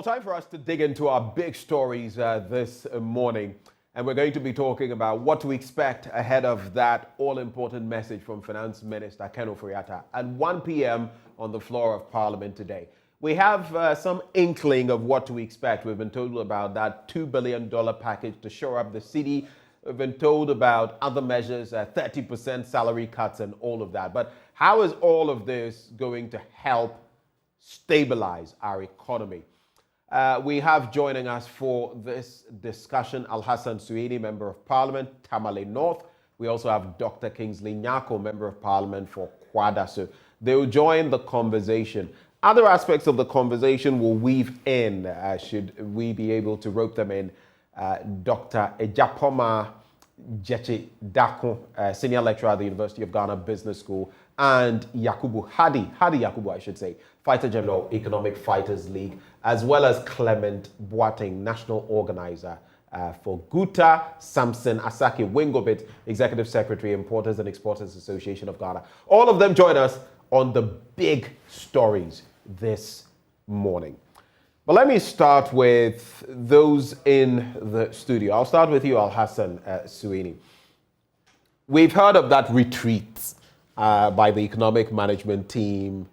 Well, time for us to dig into our big stories this morning. And we're going to be talking about what to expect ahead of that all-important message from Finance Minister Ken Ofori-Atta at 1 p.m. on the floor of Parliament today. We have some inkling of what to expect. We've been told about that $2 billion package to shore up the city. We've been told about other measures, 30% salary cuts and all of that. But how is all of this going to help stabilize our economy? We have joining us for this discussion Alhassan Suini, Member of Parliament, Tamale North. We also have Dr. Kingsley Nyako, Member of Parliament for Kwada. So they will join the conversation. Other aspects of the conversation will weave in, should we be able to rope them in. Dr. Ejapoma Jeche Dako, Senior Lecturer at the University of Ghana Business School, and Hadi Yakubu, I should say, Fighter General, Economic Fighters League, as well as Clement Boateng, National Organizer for Guta, Samson Asake Wingobit, Executive Secretary, Importers and Exporters Association of Ghana. All of them join us on the big stories this morning. But let me start with those in the studio. I'll start with you, Alhassan Suini. We've heard of that retreat by the economic management team,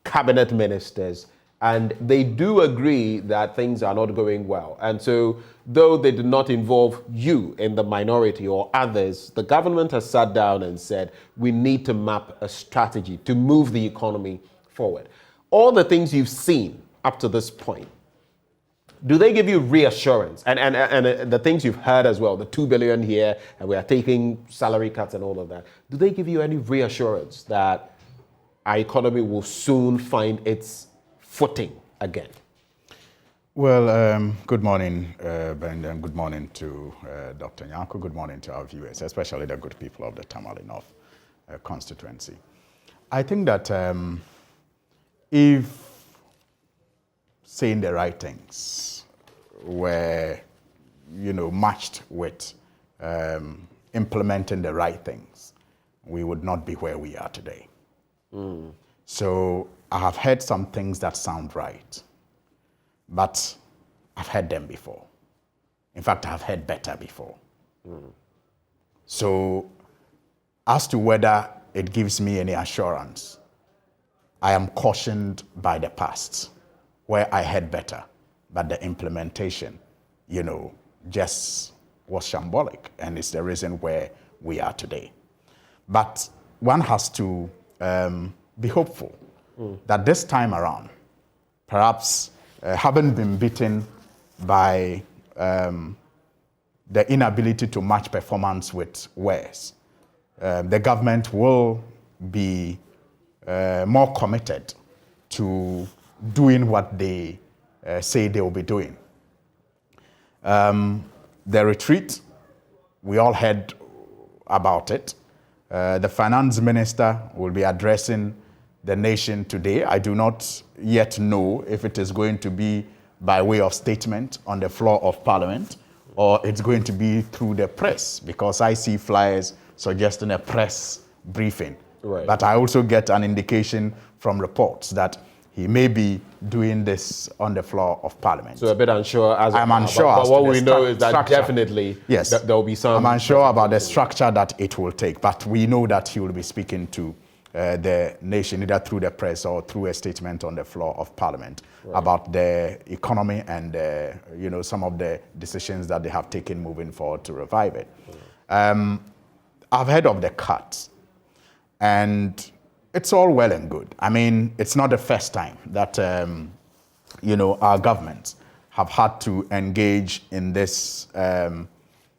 cabinet ministers, and they do agree that things are not going well. And so, though they did not involve you in the minority or others, the government has sat down and said, we need to map a strategy to move the economy forward. All the things you've seen up to this point, do they give you reassurance? And the things you've heard as well, the 2 billion here, and we are taking salary cuts and all of that, do they give you any reassurance that our economy will soon find its footing again? Well, good morning, Ben, and good morning to Dr. Nyako. Good morning to our viewers, especially the good people of the Tamale North constituency. I think that if saying the right things were, matched with implementing the right things, we would not be where we are today. So I have heard some things that sound right, but I've heard them before. In fact, I've heard better before. So as to whether it gives me any assurance, I am cautioned by the past, where I heard better, but the implementation, just was shambolic, and it's the reason where we are today. But one has to be hopeful that this time around, perhaps having been beaten by the inability to match performance with words, the government will be more committed to doing what they say they will be doing. The retreat, we all heard about it. The finance minister will be addressing the nation today. I do not yet know if it is going to be by way of statement on the floor of Parliament or it's going to be through the press, because I see flyers suggesting a press briefing. Right. But I also get an indication from reports that he may be doing this on the floor of Parliament. So a bit unsure as I'm unsure. But what we know is that structure. Definitely yes, there will be some. I'm unsure about the structure that it will take, but we know that he will be speaking to the nation either through the press or through a statement on the floor of Parliament about the economy and some of the decisions that they have taken moving forward to revive it. I've heard of the cuts, and it's all well and good. I mean, it's not the first time that, our governments have had to engage in this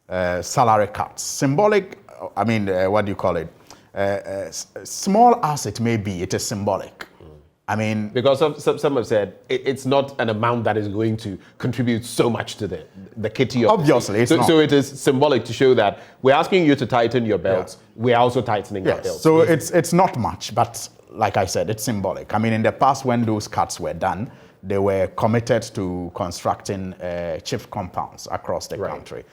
salary cuts. Symbolic, what do you call it? Small as it may be, it is symbolic. I mean, because some have said it's not an amount that is going to contribute so much to the kitty of obviously it's not. So it is symbolic to show that we're asking you to tighten your belts. Yeah. We're also tightening our belts. So it's not much, but like I said, it's symbolic. I mean, in the past, when those cuts were done, they were committed to constructing chip compounds across the country.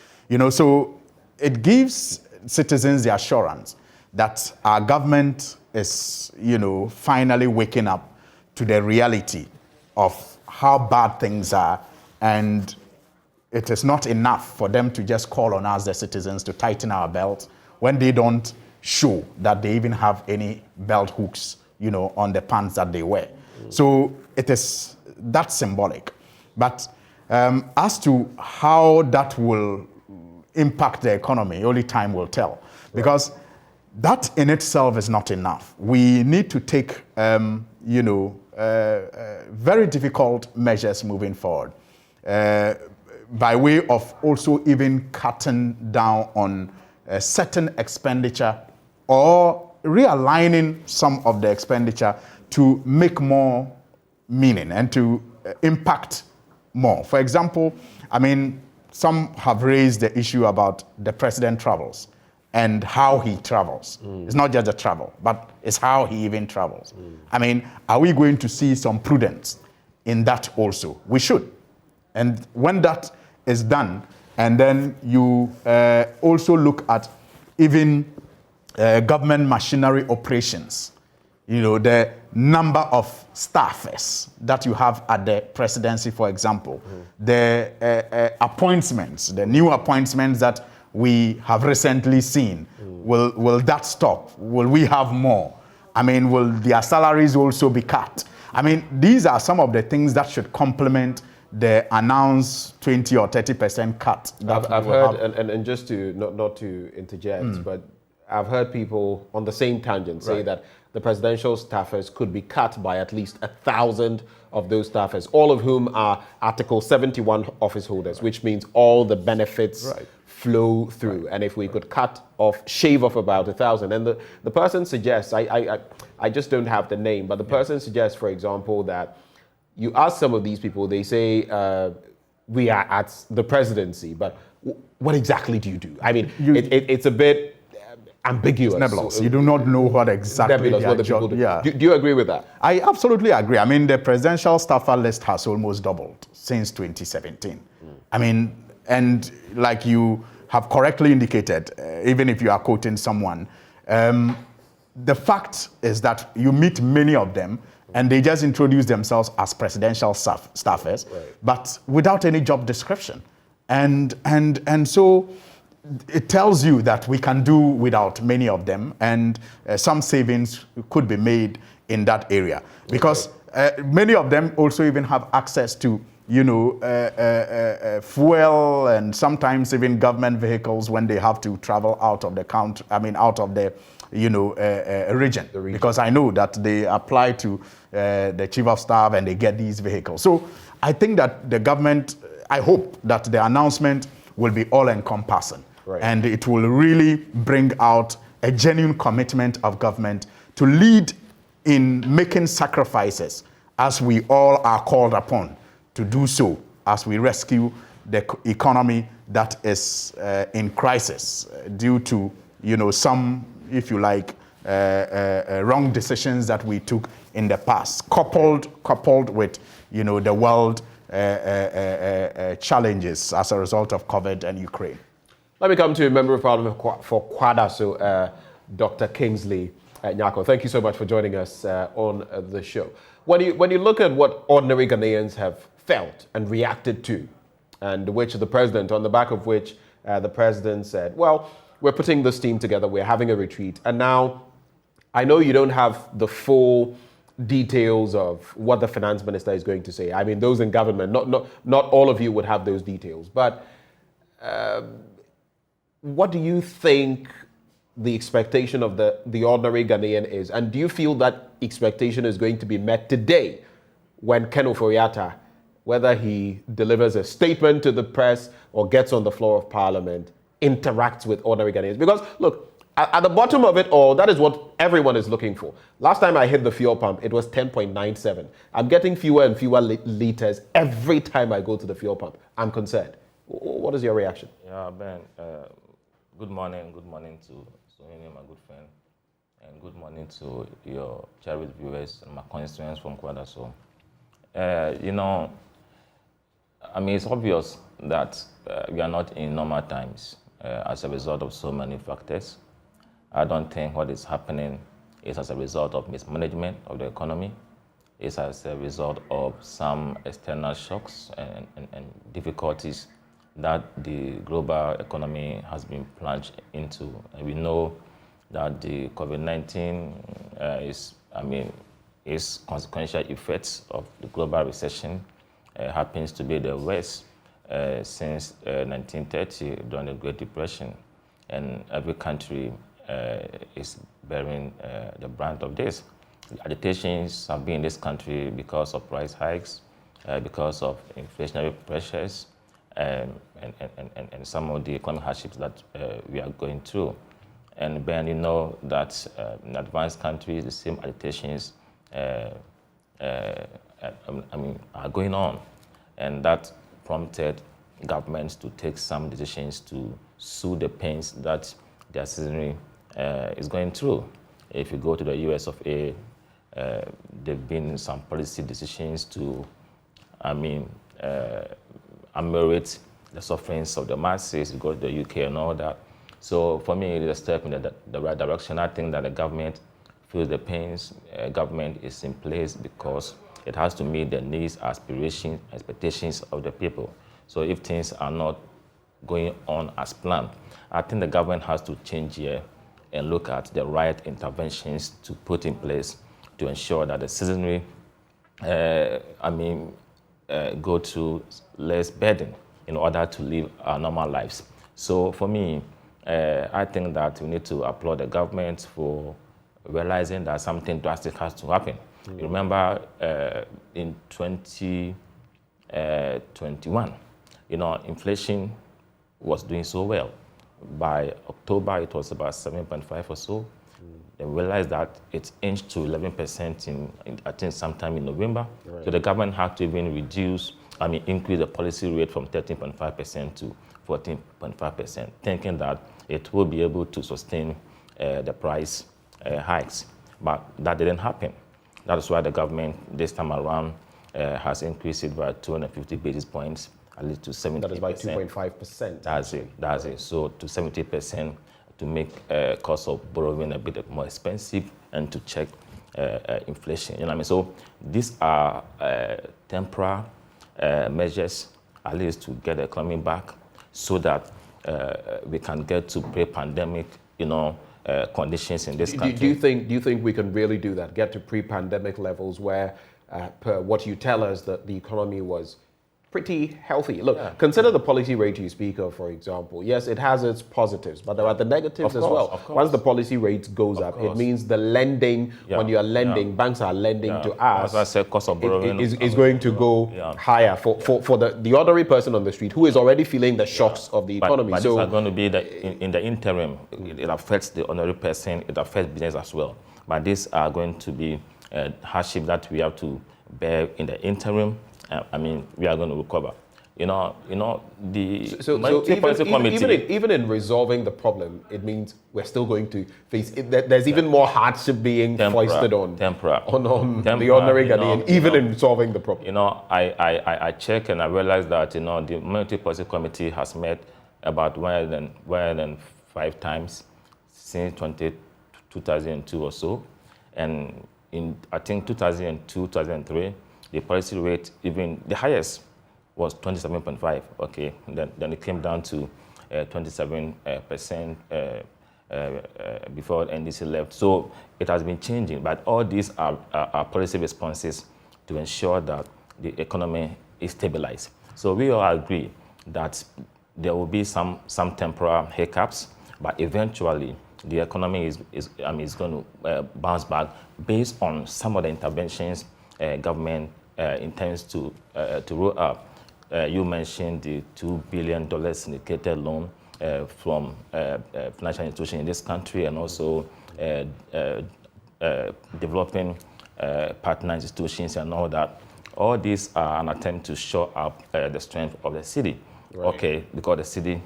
So it gives citizens the assurance that our government is, finally waking up to the reality of how bad things are, and it is not enough for them to just call on us, the citizens, to tighten our belts when they don't show that they even have any belt hooks, on the pants that they wear. So it is that symbolic. But as to how that will impact the economy, only time will tell. Because that in itself is not enough. We need to take, very difficult measures moving forward by way of also even cutting down on certain expenditure or realigning some of the expenditure to make more meaning and to impact more. For example, some have raised the issue about the president travels and how he travels. It's not just the travel, but it's how he even travels. Are we going to see some prudence in that also? We should. And when that is done, and then you also look at even government machinery operations, the number of staffers that you have at the presidency, for example, the appointments, the new appointments that we have recently seen, will that stop? Will we have more? Will their salaries also be cut? These are some of the things that should complement the announced 20 or 30% cut. I've heard, and just to not to interject, but I've heard people on the same tangent say that the presidential staffers could be cut by at least 1,000 of those staffers, all of whom are Article 71 office holders, which means all the benefits flow through. And if we could shave off about 1,000, and the person suggests, I just don't have the name, but the person suggests, for example, that you ask some of these people, they say, we are at the presidency, but what exactly do you do? It's a bit ambiguous. It's nebulous. You do not know what exactly what the people do. Yeah. Do you agree with that? I absolutely agree. The presidential staffer list has almost doubled since 2017. And like you have correctly indicated, even if you are quoting someone, the fact is that you meet many of them and they just introduce themselves as presidential staffers, but without any job description. And so it tells you that we can do without many of them, and some savings could be made in that area. Because many of them also even have access to fuel and sometimes even government vehicles when they have to travel out of the country, out of the region. Because I know that they apply to the chief of staff and they get these vehicles. So I think that the government, I hope that the announcement will be all-encompassing. And it will really bring out a genuine commitment of government to lead in making sacrifices as we all are called upon to do so as we rescue the economy that is in crisis due to, some, if you like, wrong decisions that we took in the past, coupled with, the world challenges as a result of COVID and Ukraine. Let me come to a Member of Parliament for Kwadaso, Dr. Kingsley Nyako. Thank you so much for joining us on the show. When you look at what ordinary Ghanaians have felt and reacted to, and which the president, on the back of which the president said, well, we're putting this team together, we're having a retreat, and now I know you don't have the full details of what the finance minister is going to say. Those in government, not all of you would have those details, but what do you think the expectation of the ordinary Ghanaian is? And do you feel that expectation is going to be met today when Ken Ofori-Atta, whether he delivers a statement to the press or gets on the floor of Parliament, interacts with ordinary Ghanaians? Because, look, at the bottom of it all, that is what everyone is looking for. Last time I hit the fuel pump, it was 10.97. I'm getting fewer and fewer liters every time I go to the fuel pump. I'm concerned. What is your reaction? Yeah, Ben, good morning. Good morning to Sohini, my good friend. And good morning to your cherished viewers and my constituents from Kwadaso. It's obvious that we are not in normal times as a result of so many factors. I don't think what is happening is as a result of mismanagement of the economy. is as a result of some external shocks and difficulties that the global economy has been plunged into. And we know that the COVID-19 its consequential effects of the global recession happens to be the worst since 1930 during the Great Depression. And every country is bearing the brunt of this. Agitations have been in this country because of price hikes, because of inflationary pressures, and some of the economic hardships that we are going through. And Ben, you know that in advanced countries, the same agitations are going on. And that prompted governments to take some decisions to soothe the pains that their citizenry is going through. If you go to the US of A, there have been some policy decisions to, ameliorate the sufferings of the masses. You go to the UK and all that. So for me, it is a step in the right direction. I think that the government feels the pains. Government is in place because it has to meet the needs, aspirations, expectations of the people. So if things are not going on as planned, I think the government has to change here and look at the right interventions to put in place to ensure that the citizenry go through less burden in order to live our normal lives. So for me, I think that we need to applaud the government for realizing that something drastic has to happen. You remember in 2021, inflation was doing so well. By October, it was about 7.5 or so. They realized that it inched to 11% in I think sometime in November. Right. So the government had to even increase the policy rate from 13.5% to 14.5%, thinking that it will be able to sustain the price hikes. But that didn't happen. That is why the government this time around has increased it by 250 basis points, at least to 70%. That is by 2.5%. That's it. So to 70% to make cost of borrowing a bit more expensive and to check inflation. So these are temporary measures, at least to get the economy back, so that we can get to pre-pandemic, conditions in this country. Do you think we can really do that? Get to pre-pandemic levels where, per what you tell us, that the economy was pretty healthy. Look, consider the policy rate you speak of, for example. Yes, it has its positives, but there are the negatives as well. Once the policy rate goes up, it means the lending, when you are lending, banks are lending to us. As I said, cost of borrowing is going to go higher for the ordinary person on the street who is already feeling the shocks of the economy. But these are going to be in the interim. It affects the ordinary person. It affects business as well. But these are going to be hardship that we have to bear in the interim. We are going to recover. The multi-policy committee. Even in resolving the problem, it means we're still going to face it. There's even more hardship being foisted on the ordinary Ghanaian, even in solving the problem. I check and I realize that the multi-policy committee has met about more than 5 times since 2002 or so, and in I think 2002, 2003. The policy rate, even the highest, was 27.5. Okay, then it came down to 27% before NDC left. So it has been changing, but all these are policy responses to ensure that the economy is stabilized. So we all agree that there will be some temporary hiccups, but eventually the economy is going to bounce back based on some of the interventions government intends to roll up. You mentioned the $2 billion syndicated loan from financial institutions in this country, and also developing partner institutions and all that. All these are an attempt to show up the strength of the city. Right. Okay, because the city,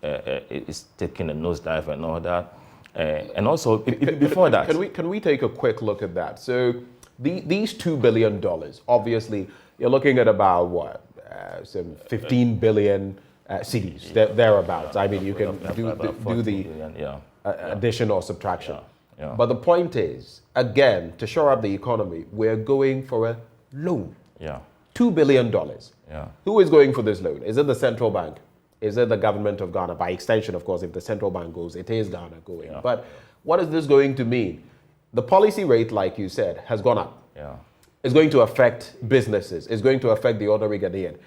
is taking a nosedive and all that. And also, before that... Can we take a quick look at that? So these $2 billion, obviously, you're looking at about, what, some 15 billion cedis, thereabouts. You can do the addition or subtraction. Yeah. But the point is, again, to shore up the economy, we're going for a loan. Yeah. $2 billion. Yeah. Who is going for this loan? Is it the central bank? Is it the government of Ghana? By extension, of course, if the central bank goes, it is Ghana going. Yeah. But what is this going to mean? The policy rate, like you said, has gone up. Yeah. It's going to affect businesses. It's going to affect the ordinary Ghanaian.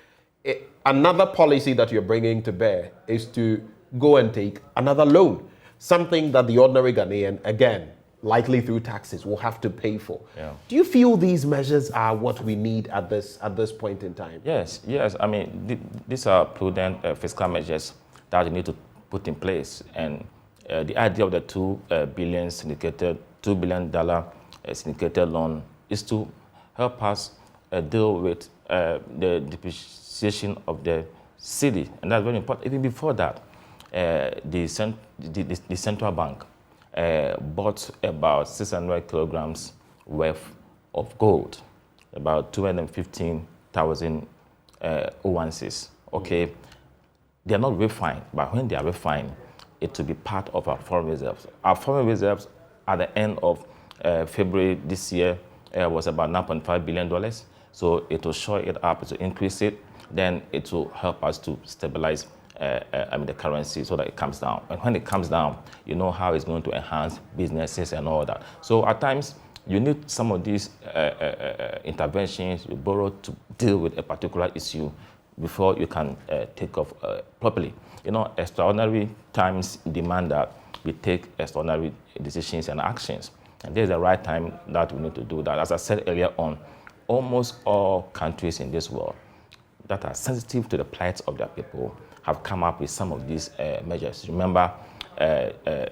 Another policy that you're bringing to bear is to go and take another loan, something that the ordinary Ghanaian, again, likely through taxes, will have to pay for. Yeah. Do you feel these measures are what we need at this point in time? Yes. I mean, these are prudent fiscal measures that you need to put in place. And the idea of the $2 billion syndicated loan is to help us deal with the depreciation of the city, and that's very important. Even before that, the central bank bought about 600 kilograms worth of gold, about 215,000 ounces. Okay, they are not refined, but when they are refined, it will be part of our foreign reserves. Our foreign reserves at the end of February this year was about $9.5 billion. So it will shore it up, it will increase it, then it will help us to stabilize the currency so that it comes down. And when it comes down, you know how it's going to enhance businesses and all that. So at times, you need some of these interventions you borrow to deal with a particular issue before you can take off properly. You know, extraordinary times demand that we take extraordinary decisions and actions. And this is the right time that we need to do that. As I said earlier on, almost all countries in this world that are sensitive to the plight of their people have come up with some of these measures. Remember,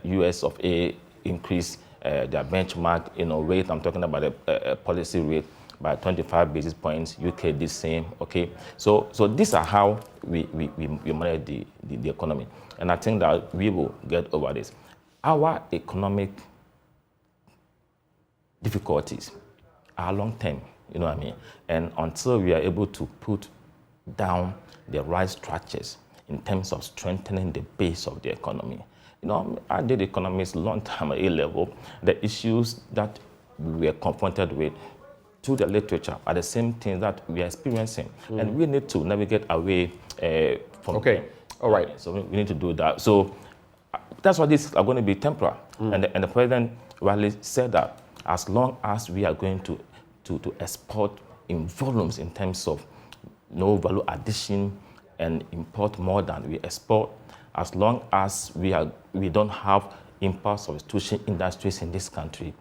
US of A increased their benchmark rate. I'm talking about the policy rate by 25 basis points. UK did the same. Okay, so these are how we manage the economy, and I think that we will get over this. Our economic difficulties are long term, you know what I mean? And until we are able to put down the right structures in terms of strengthening the base of the economy. You know, I did economics a long time at A-level. The issues that we were confronted with through the literature are the same things that we are experiencing. And we need to navigate away from Okay, all right. So we need to do that. So that's why these are going to be temporal. And the president rightly said that as long as we are going to export in volumes in terms of no value addition and import more than we export, as long as we don't have import substitution industries in this country,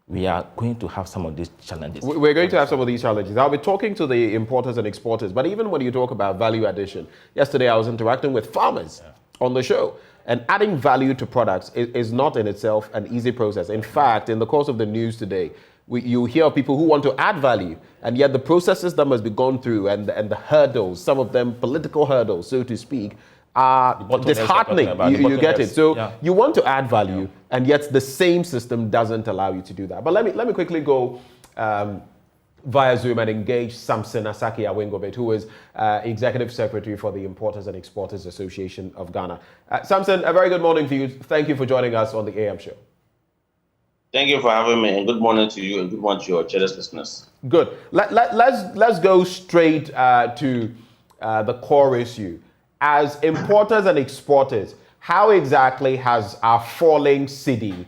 we are going to have some of these challenges. We're going to have some of these challenges. I'll be talking to the importers and exporters, but even when you talk about value addition, yesterday I was interacting with farmers on the show, and adding value to products is not in itself an easy process. In fact, in the course of the news today, you hear of people who want to add value, and yet the processes that must be gone through and the hurdles, some of them political hurdles, so to speak, are disheartening. You get it. So you want to add value, and yet the same system doesn't allow you to do that. But let me quickly go via Zoom and engage Samson Asaki Awengobet, who is Executive Secretary for the Importers and Exporters Association of Ghana. Samson, a very good morning to you. Thank you for joining us on the AM show. Thank you for having me, and good morning to you, and good morning to your cherished listeners. Good. Let's go straight to the core issue. As importers and exporters, how exactly has our falling cedi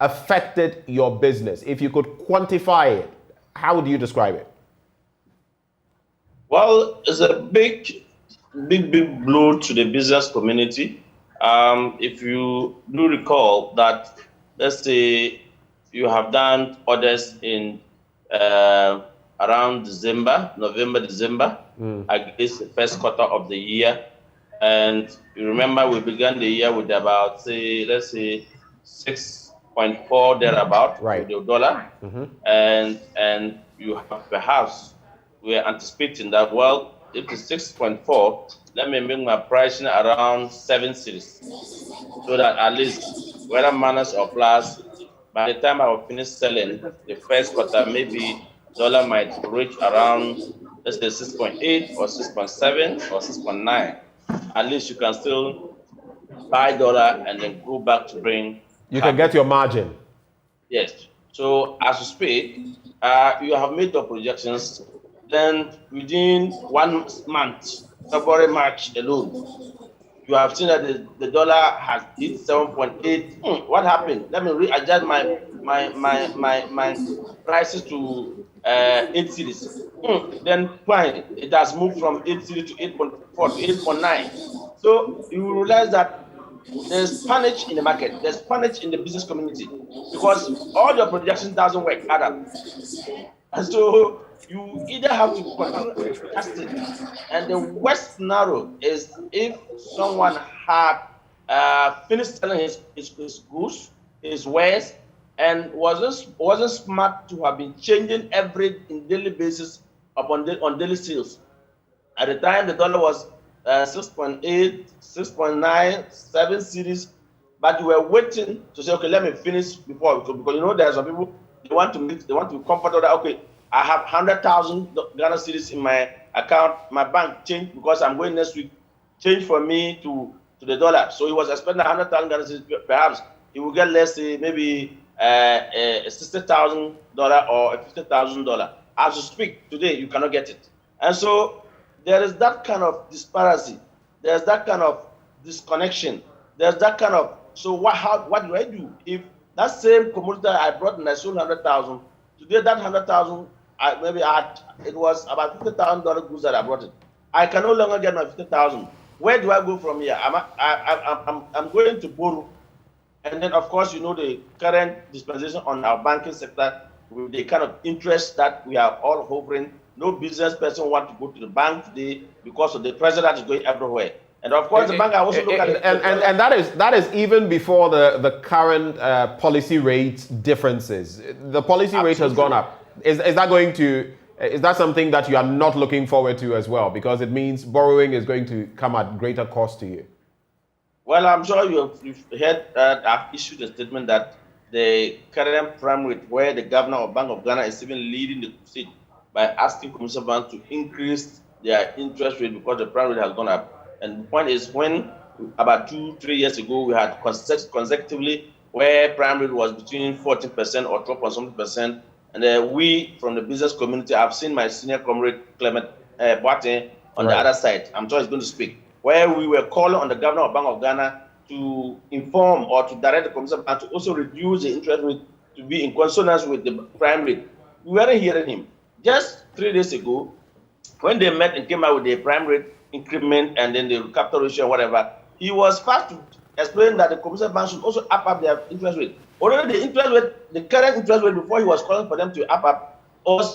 affected your business? If you could quantify it, how would you describe it? Well, it's a big blow to the business community. If you do recall that, let's say you have done orders in around November, December, against the first quarter of the year. And you remember we began the year with about, let's say 6.4 thereabout with the dollar. And you have perhaps, we are anticipating that, well, if it's 6.4, let me make my pricing around 7 cedis, so that at least whether minus or plus, by the time I will finish selling the first quarter, maybe dollar might reach around, let's say 6.8 or 6.7 or 6.9. At least you can still buy dollar and then go back to bring. You can get your margin. Yes. So as you speak, you have made your projections. Then within 1 month, February, March alone, you have seen that the dollar has hit 7.8. What happened? Let me readjust my prices to 8 series. Then fine, it has moved from 8 series to 8.4 to 8.9. So you will realize that there's panic in the market, there's panic in the business community because all your projections doesn't work add up. And so you either have to continue adjusting. And the worst scenario is if someone had finished selling his goods, his wares, and wasn't smart to have been changing every in daily basis on daily sales. At the time, the dollar was 6.8, 6.9, 7 series, but you were waiting to say, okay, let me finish before, because you know there are some people they want to be comfortable that okay, I have 100,000 Ghana cedis in my account, my bank changed because I'm going next week, change for me to the dollar. So he was expecting 100,000 Ghana cedis, perhaps he will get, let's say, maybe a $60,000 or a $50,000. As you speak today, you cannot get it, and so there is that kind of disparity. There's that kind of disconnection. There's that kind of, so what do I do? If that same commodity I brought and I sold 100,000, today that 100,000, it was about $50,000 goods that I brought it. I can no longer get my 50,000. Where do I go from here? I'm going to borrow. And then, of course, you know the current dispensation on our banking sector with the kind of interest that we are all hovering. No business person want to go to the bank today because of the pressure that is going everywhere. And of course, the bank I also look at it. And that is even before the current policy rate differences. The policy rate has gone up. Is that something that you are not looking forward to as well? Because it means borrowing is going to come at greater cost to you. Well, I'm sure you've heard that I've issued a statement that the current prime rate, where the governor of Bank of Ghana is even leading the seat by asking commercial banks to increase their interest rate because the prime rate has gone up. And the point is, when about 2-3 years ago we had consecutively where prime rate was between 14% or 12.something%, and we from the business community, I've seen my senior comrade Clement Boateng on the other side. I'm sure he's going to speak. Where we were calling on the governor of Bank of Ghana to inform or to direct the commercial bank to also reduce the interest rate to be in consonance with the prime rate. We weren't hearing him. Just 3 days ago, when they met and came out with the prime rate increment and then the capital ratio and whatever, he was fast to explain that the commercial bank should also up their interest rate. Already the interest rate, the current interest rate before he was calling for them to up,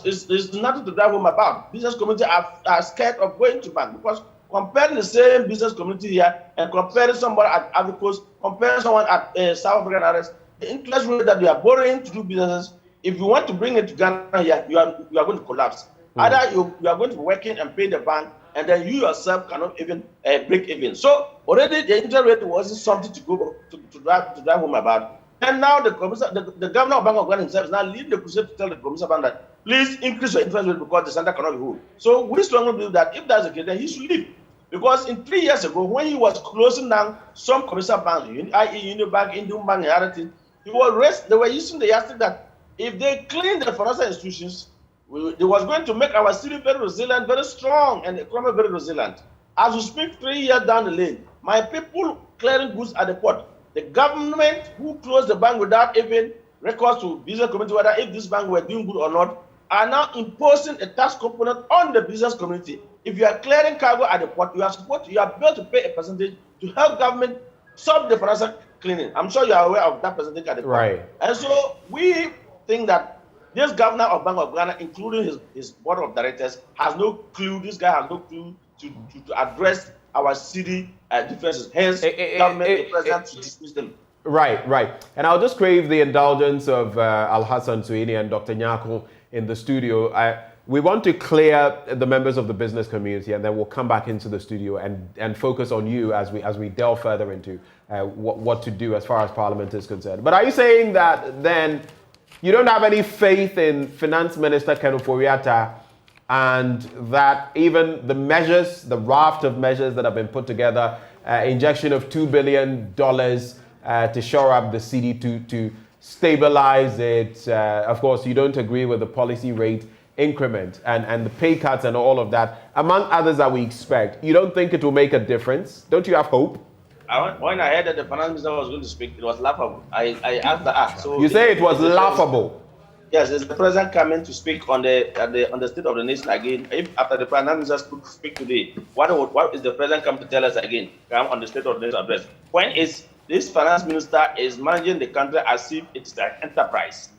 is nothing to drive home about. Business community are scared of going to bank because comparing the same business community here and comparing somebody at Ivory Coast, comparing someone at South African areas, the interest rate that we are borrowing to do businesses, if you want to bring it to Ghana here, you are going to collapse. Either you are going to be working and pay the bank, and then you yourself cannot even break even. So already the interest rate wasn't something to go to drive home about. And now the governor of Bank of Ghana himself is now leading the crusade to tell the commercial bank that please increase your interest rate because the center cannot be hold. So we strongly believe that if that's the case, then he should leave. Because in 3 years ago, when he was closing down some commercial banks, i.e. Unibank, Indian Bank, and other things, they were using the yardstick that if they clean the financial institutions, they was going to make our city very resilient, very strong, and the economy very resilient. As we speak, 3 years down the lane, my people clearing goods at the port, the government who closed the bank without even records to business community, whether if this bank were doing good or not, are now imposing a tax component on the business community. If you are clearing cargo at the port, you are built to pay a percentage to help government solve the financial cleaning. I'm sure you are aware of that percentage at the port. Right. And so we think that this governor of Bank of Ghana, including his board of directors, has no clue. This guy has no clue to address our city differences. Hence, government, the president, to dismiss them. Right. And I'll just crave the indulgence of Al-Hassan Suini and Dr. Nyako in the studio. We want to clear the members of the business community, and then we'll come back into the studio and focus on you as we delve further into what to do as far as Parliament is concerned. But are you saying that then you don't have any faith in Finance Minister Ken Ofori-Atta, and that even the raft of measures that have been put together, injection of $2 billion to shore up the cedi to stabilize it. Of course, you don't agree with the policy rate increment and the pay cuts and all of that, among others that we expect. You don't think it will make a difference? Don't you have hope? When I heard that the finance minister was going to speak, it was laughable. I asked the so you say it was laughable. Yes, is the president coming to speak on the state of the nation again? If after the prime minister speak today, what is the president come to tell us again? Come on the state of the nation address. When is this finance minister is managing the country as if it's an enterprise?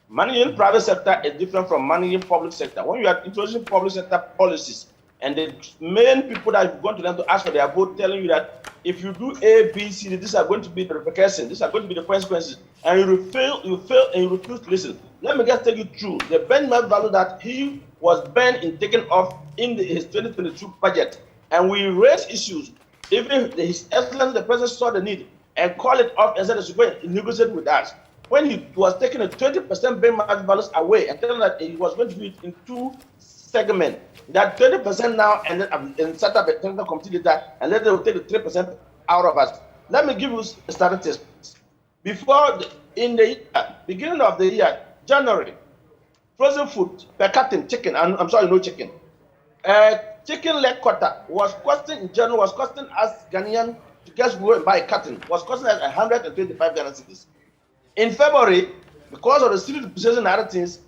Managing private sector is different from managing public sector. When you are introducing public sector policies, and the main people that have gone to them to ask for their vote, telling you that if you do A, B, C, these are going to be the repercussions, these are going to be the consequences, and you fail, and you refuse to listen. Let me just take you through the benchmark value that he was banned in taking off in his 2022 budget, and we raised issues. Even His Excellency the President saw the need and called it off and said he should go and negotiate with us. When he was taking a 20% benchmark values away and telling that he was going to do it in two segments, that 20% now and set up a technical committee later, and then they will take the 3% out of us. Let me give you statistics. Before in the beginning of the year, January, frozen food per carton chicken, and I'm sorry, no chicken. Chicken leg quarter was costing in January us Ghanaian to just go and buy a carton was costing us 125 Ghana cedis. In February, because of the city depreciation and other things,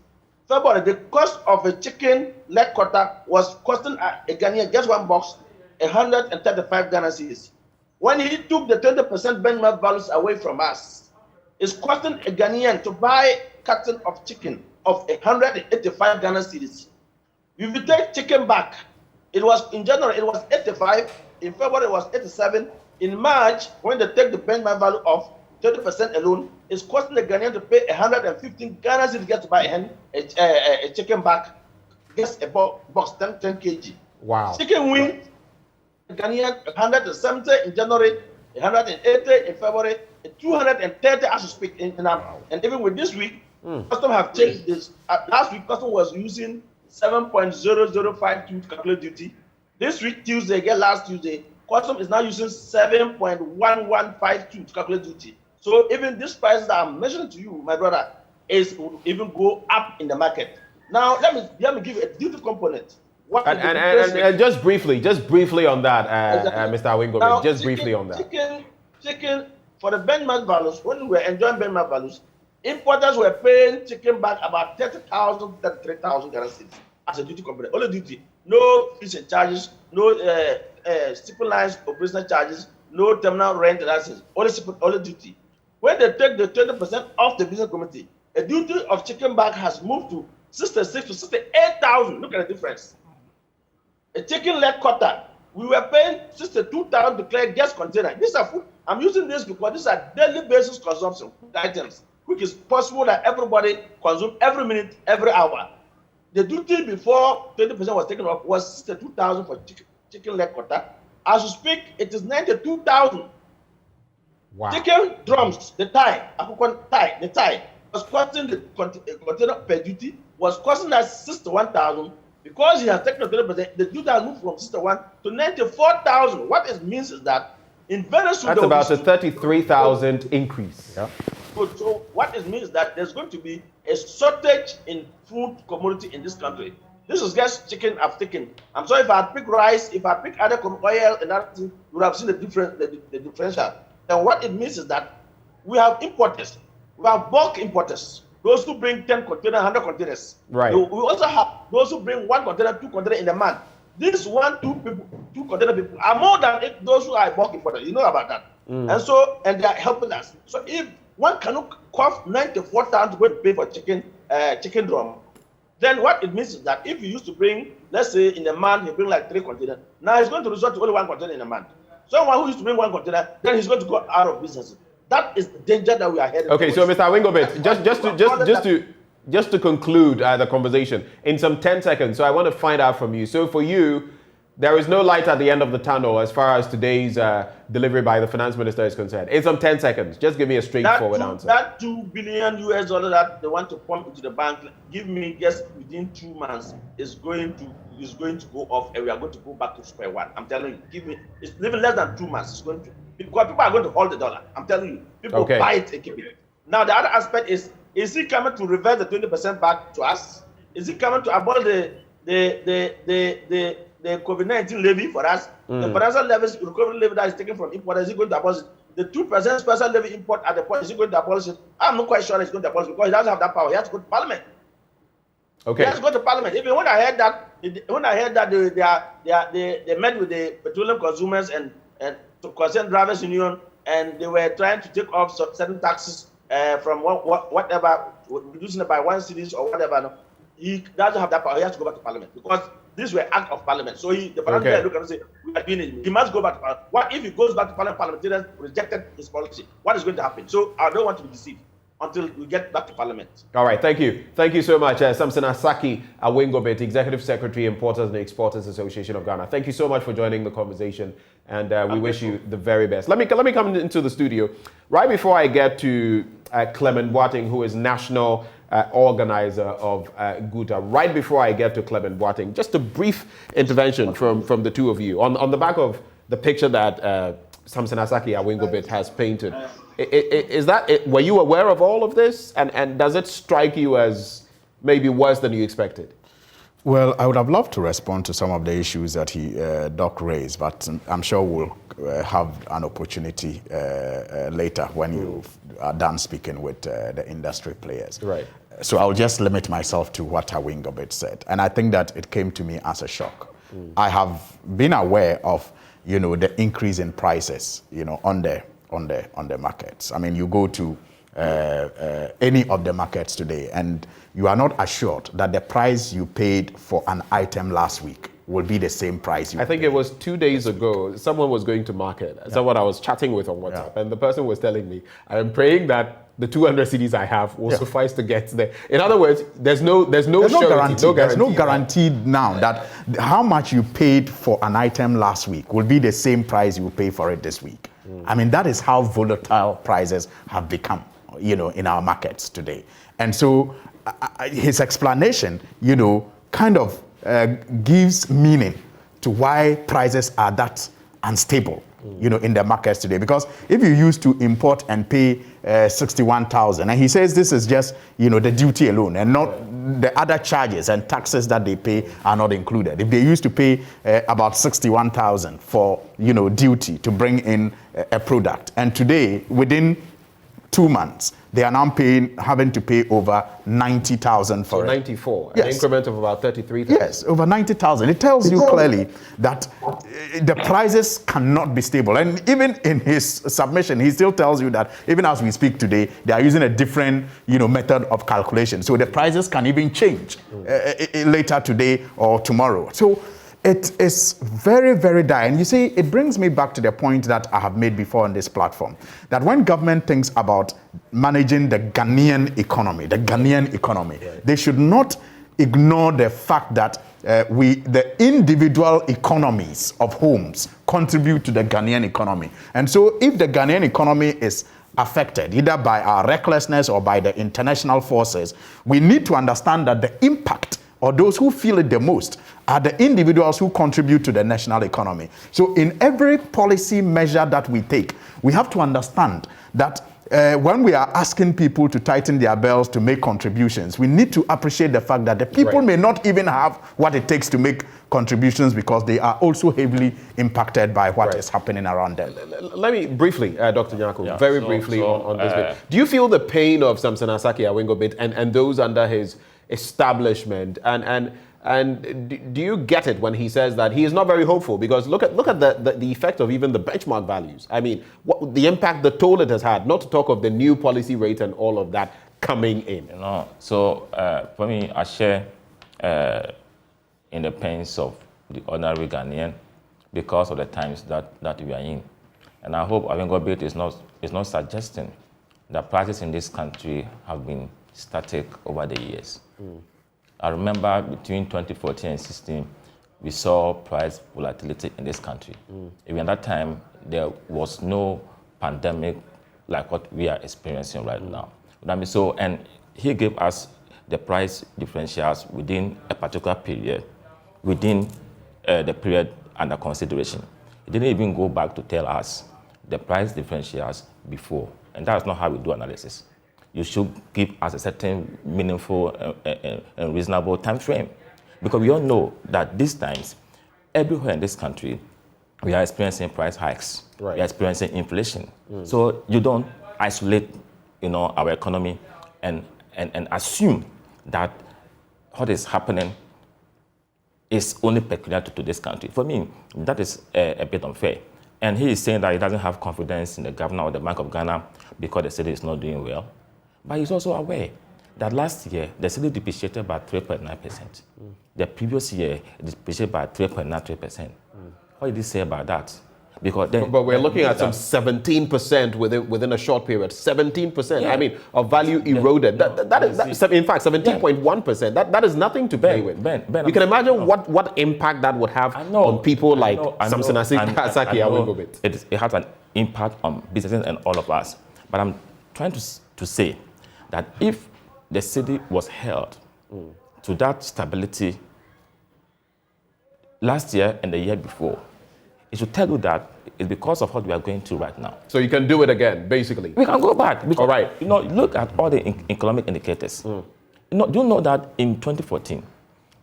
February, the cost of a chicken leg quarter was costing a Ghanaian, just one box, 135 Ghana cedis. When he took the 20% benchmark values away from us, it's costing a Ghanaian to buy a carton of chicken of 185 Ghana cedis. If you take chicken back, it was in January, it was 85, in February, it was 87. In March, when they take the benchmark value of 30% alone, it's costing the Ghanaian to pay 115 Ghana cedis to get to buy a chicken back, just a box 10 kg. Wow. Chicken wing, Ghanaian 170 in January, 180 in February, 230 as we speak. And even with this week, custom have changed this. Last week, custom was using 7.0052 to calculate duty. This week, Tuesday, again last Tuesday, custom is now using 7.1152 to calculate duty. So even this price that I'm mentioning to you, my brother, will even go up in the market. Now let me give you a duty component. And just briefly on that, Mr. Awingobe, just briefly on that. Chicken for the benchmark values, when we were enjoying benchmark values, importers were paying chicken back about 30,000, 33,000 Ghana cedis as a duty component. Only duty, no fees and charges, no stipulated operational charges, no terminal rent and assets, only duty. When they take the 20% off the business committee, a duty of chicken back has moved to 66 to 68,000. Look at the difference. A chicken leg quarter, we were paying 62,000 to clear gas container. These are food. I'm using this because these are daily basis consumption items, which is possible that everybody consume every minute, every hour. The duty before 20% was taken off was 62,000 for chicken leg quarter. As we speak, it is 92,000. Wow. Chicken drums, the thigh was costing the container per duty was costing us 61,000. Because he has taken 20%, the duty has moved from 61 to 94,000. What it means is that in very soon that's about a 33,000 increase. Yeah. Good. So what it means is that there's going to be a shortage in food commodity in this country. This is just chicken I've taken. I'm sorry if I pick rice, if I pick other oil and other things, you would have seen the differential. And what it means is that we have importers, we have bulk importers, those who bring 10 containers, 100 containers. Right. We also have those who bring 1 container, 2 containers in a month. These 2 container people are more than those who are bulk importers. You know about that. And they are helping us. So if one cannot cost 94,000 to go to pay for chicken drum, then what it means is that if you used to bring, let's say in a month, you bring like 3 containers, now it's going to resort to only 1 container in a month. Someone who used to bring 1 container, then he's going to go out of business. That is the danger that we are heading. Okay, so Mr. Awingobe, just to conclude the conversation in some 10 seconds. So I want to find out from you. So for you, there is no light at the end of the tunnel as far as today's delivery by the finance minister is concerned. In some 10 seconds, just give me a straightforward answer. That $2 billion that they want to pump into the bank, give me just within 2 months is going to go off, and we are going to go back to square one. I'm telling you, it's even less than 2 months. It's going to, because people are going to hold the dollar. I'm telling you, people buy it and keep it. Now, the other aspect is he coming to reverse the 20% back to us? Is he coming to abolish the COVID-19 levy for us? The financial levies, recovery levy that is taken from import, is he going to abolish it? The 2% special levy import at the point, is he going to abolish it? I'm not quite sure he's going to abolish it because he doesn't have that power. He has to go to Parliament. Okay. He has to go to Parliament. Even when I heard that, they met with the petroleum consumers and concerned drivers union, and they were trying to take off certain taxes from whatever, reducing it by 1 cedis or whatever. No, he doesn't have that power. He has to go back to Parliament because these were acts of Parliament. So the Parliament okay. Look and say, we are doing it. He must go back to Parliament. What if he goes back to Parliament? Parliamentarians rejected his policy. What is going to happen? So I don't want to be deceived until we get back to Parliament. All right, thank you. Thank you so much, Samson Asaki Awingobit, Executive Secretary, Importers and Exporters Association of Ghana. Thank you so much for joining the conversation, and we wish you the very best. Let me come into the studio. Right before I get to Clement Boateng, who is National Organizer of GUTA, right before I get to Clement Boateng, just a brief intervention from the two of you. On the back of the picture that Samson Asaki Awingobit has painted, is that it? Were you aware of all of this? And does it strike you as maybe worse than you expected? Well, I would have loved to respond to some of the issues that Doc raised, but I'm sure we'll have an opportunity later when you are done speaking with the industry players. Right. So I'll just limit myself to what Awingobit said. And I think that it came to me as a shock. I have been aware of, the increase in prices, on the markets. I mean, you go to any of the markets today and you are not assured that the price you paid for an item last week will be the same price I think paid. It was 2 days ago, someone was going to market, someone I was chatting with on WhatsApp, and the person was telling me, I am praying that the 200 cedis I have will suffice to get there. In other words, there's no guarantee. There's no guarantee now that how much you paid for an item last week will be the same price you will pay for it this week. I mean, that is how volatile prices have become, in our markets today. And so his explanation, kind of gives meaning to why prices are that unstable, in the markets today. Because if you used to import and pay 61,000, and he says this is just, the duty alone and not the other charges and taxes that they pay are not included. If they used to pay about 61,000 for, duty to bring in a product, and today, within 2 months, they are now having to pay over 90,000 for it. 94, an increment of about 33,000. Yes, over 90,000. It tells you clearly that the prices cannot be stable. And even in his submission, he still tells you that even as we speak today, they are using a different, method of calculation. So the prices can even change later today or tomorrow. So it is very, very dire. And you see, it brings me back to the point that I have made before on this platform, that when government thinks about managing the Ghanaian economy, they should not ignore the fact that the individual economies of homes contribute to the Ghanaian economy. And so if the Ghanaian economy is affected, either by our recklessness or by the international forces, we need to understand that the impact, or those who feel it the most, are the individuals who contribute to the national economy. So in every policy measure that we take, we have to understand that when we are asking people to tighten their belts to make contributions, we need to appreciate the fact that the people may not even have what it takes to make contributions because they are also heavily impacted by what is happening around them. Let me briefly, Dr. Nyako, very briefly on this bit. Do you feel the pain of Samson Asaki Awingobit and those under his establishment, and do you get it when he says that he is not very hopeful? Because look at the effect of even the benchmark values. I mean, the impact, the toll it has had, not to talk of the new policy rate and all of that coming in. So for me, I share in the pains of the ordinary Ghanaian because of the times that we are in. And I hope Awingobit is not suggesting that prices in this country have been static over the years. I remember between 2014 and 2016, we saw price volatility in this country. Even at that time, there was no pandemic like what we are experiencing right now. And he gave us the price differentials within a particular period, within the period under consideration. He didn't even go back to tell us the price differentials before. And that's not how we do analysis. you should give us a certain meaningful and reasonable time frame. Because we all know that these times, everywhere in this country, we are experiencing price hikes. Right. We are experiencing inflation. So you don't isolate, our economy and assume that what is happening is only peculiar to this country. For me, that is a bit unfair. And he is saying that he doesn't have confidence in the governor or the Bank of Ghana because the city is not doing well. But he's also aware that last year, the city depreciated by 3.9%. The previous year, it depreciated by 3.93%. What did he say about that? Because but we're looking at some 17% within a short period. 17%. Yeah. I mean, of value eroded. That is, in fact, 17.1%. That is nothing to play with. Ben, you can imagine what impact that would have on people like Samson Asaki Awingobit. It has an impact on businesses and all of us. But I'm trying to say that if the city was held to that stability last year and the year before, it should tell you that it's because of what we are going through right now. So you can do it again, basically. We can go back. Because, all right. Look at all the economic indicators. Do you know that in 2014,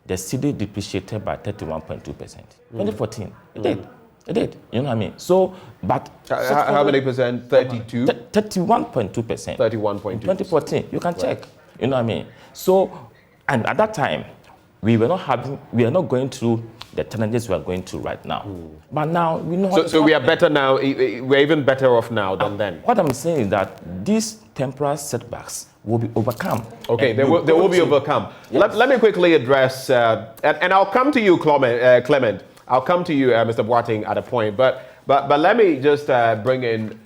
the city depreciated by 31.2%? 2014, it did. It did. You know what I mean? So, but how many percent? 32. 31.2%. 31.2%. In 2014, you can check. You know what I mean? So, and at that time, we are not going through the challenges we are going through right now. But now we know. So we are better now. We're even better off now than then. What I'm saying is that these temporary setbacks will be overcome. Okay, they will be overcome. Yes. Let me quickly address, and I'll come to you, Clement. I'll come to you, Mr. Boateng, at a point. But let me just bring in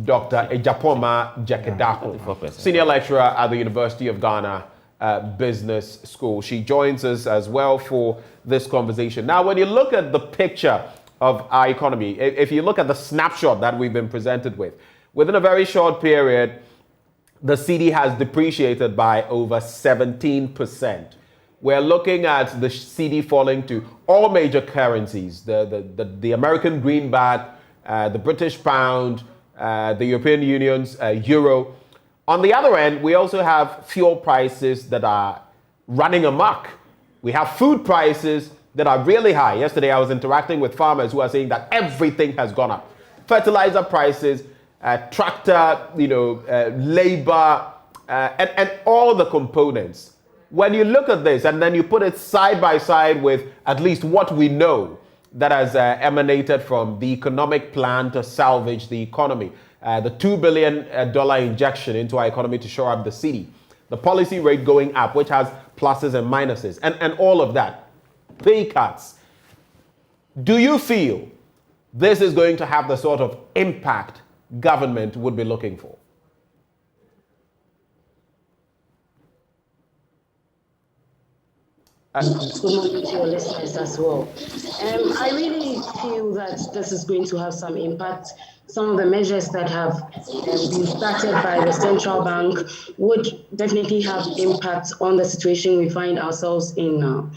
Dr. Ejapoma Jekedaho, senior lecturer at the University of Ghana Business School. She joins us as well for this conversation. Now, when you look at the picture of our economy, if you look at the snapshot that we've been presented with, within a very short period, the cedi has depreciated by over 17%. We're looking at the cedi falling to all major currencies, the American greenback, the British pound, the European Union's euro. On the other end, we also have fuel prices that are running amok. We have food prices that are really high. Yesterday, I was interacting with farmers who are saying that everything has gone up. Fertilizer prices, tractor, labor, and all the components. When you look at this and then you put it side by side with at least what we know that has emanated from the economic plan to salvage the economy, the $2 billion injection into our economy to shore up the cedi, the policy rate going up, which has pluses and minuses, and all of that, pay cuts. Do you feel this is going to have the sort of impact government would be looking for? Good morning to your listeners as well. I really feel that this is going to have some impact. Some of the measures that have been started by the central bank would definitely have impact on the situation we find ourselves in now.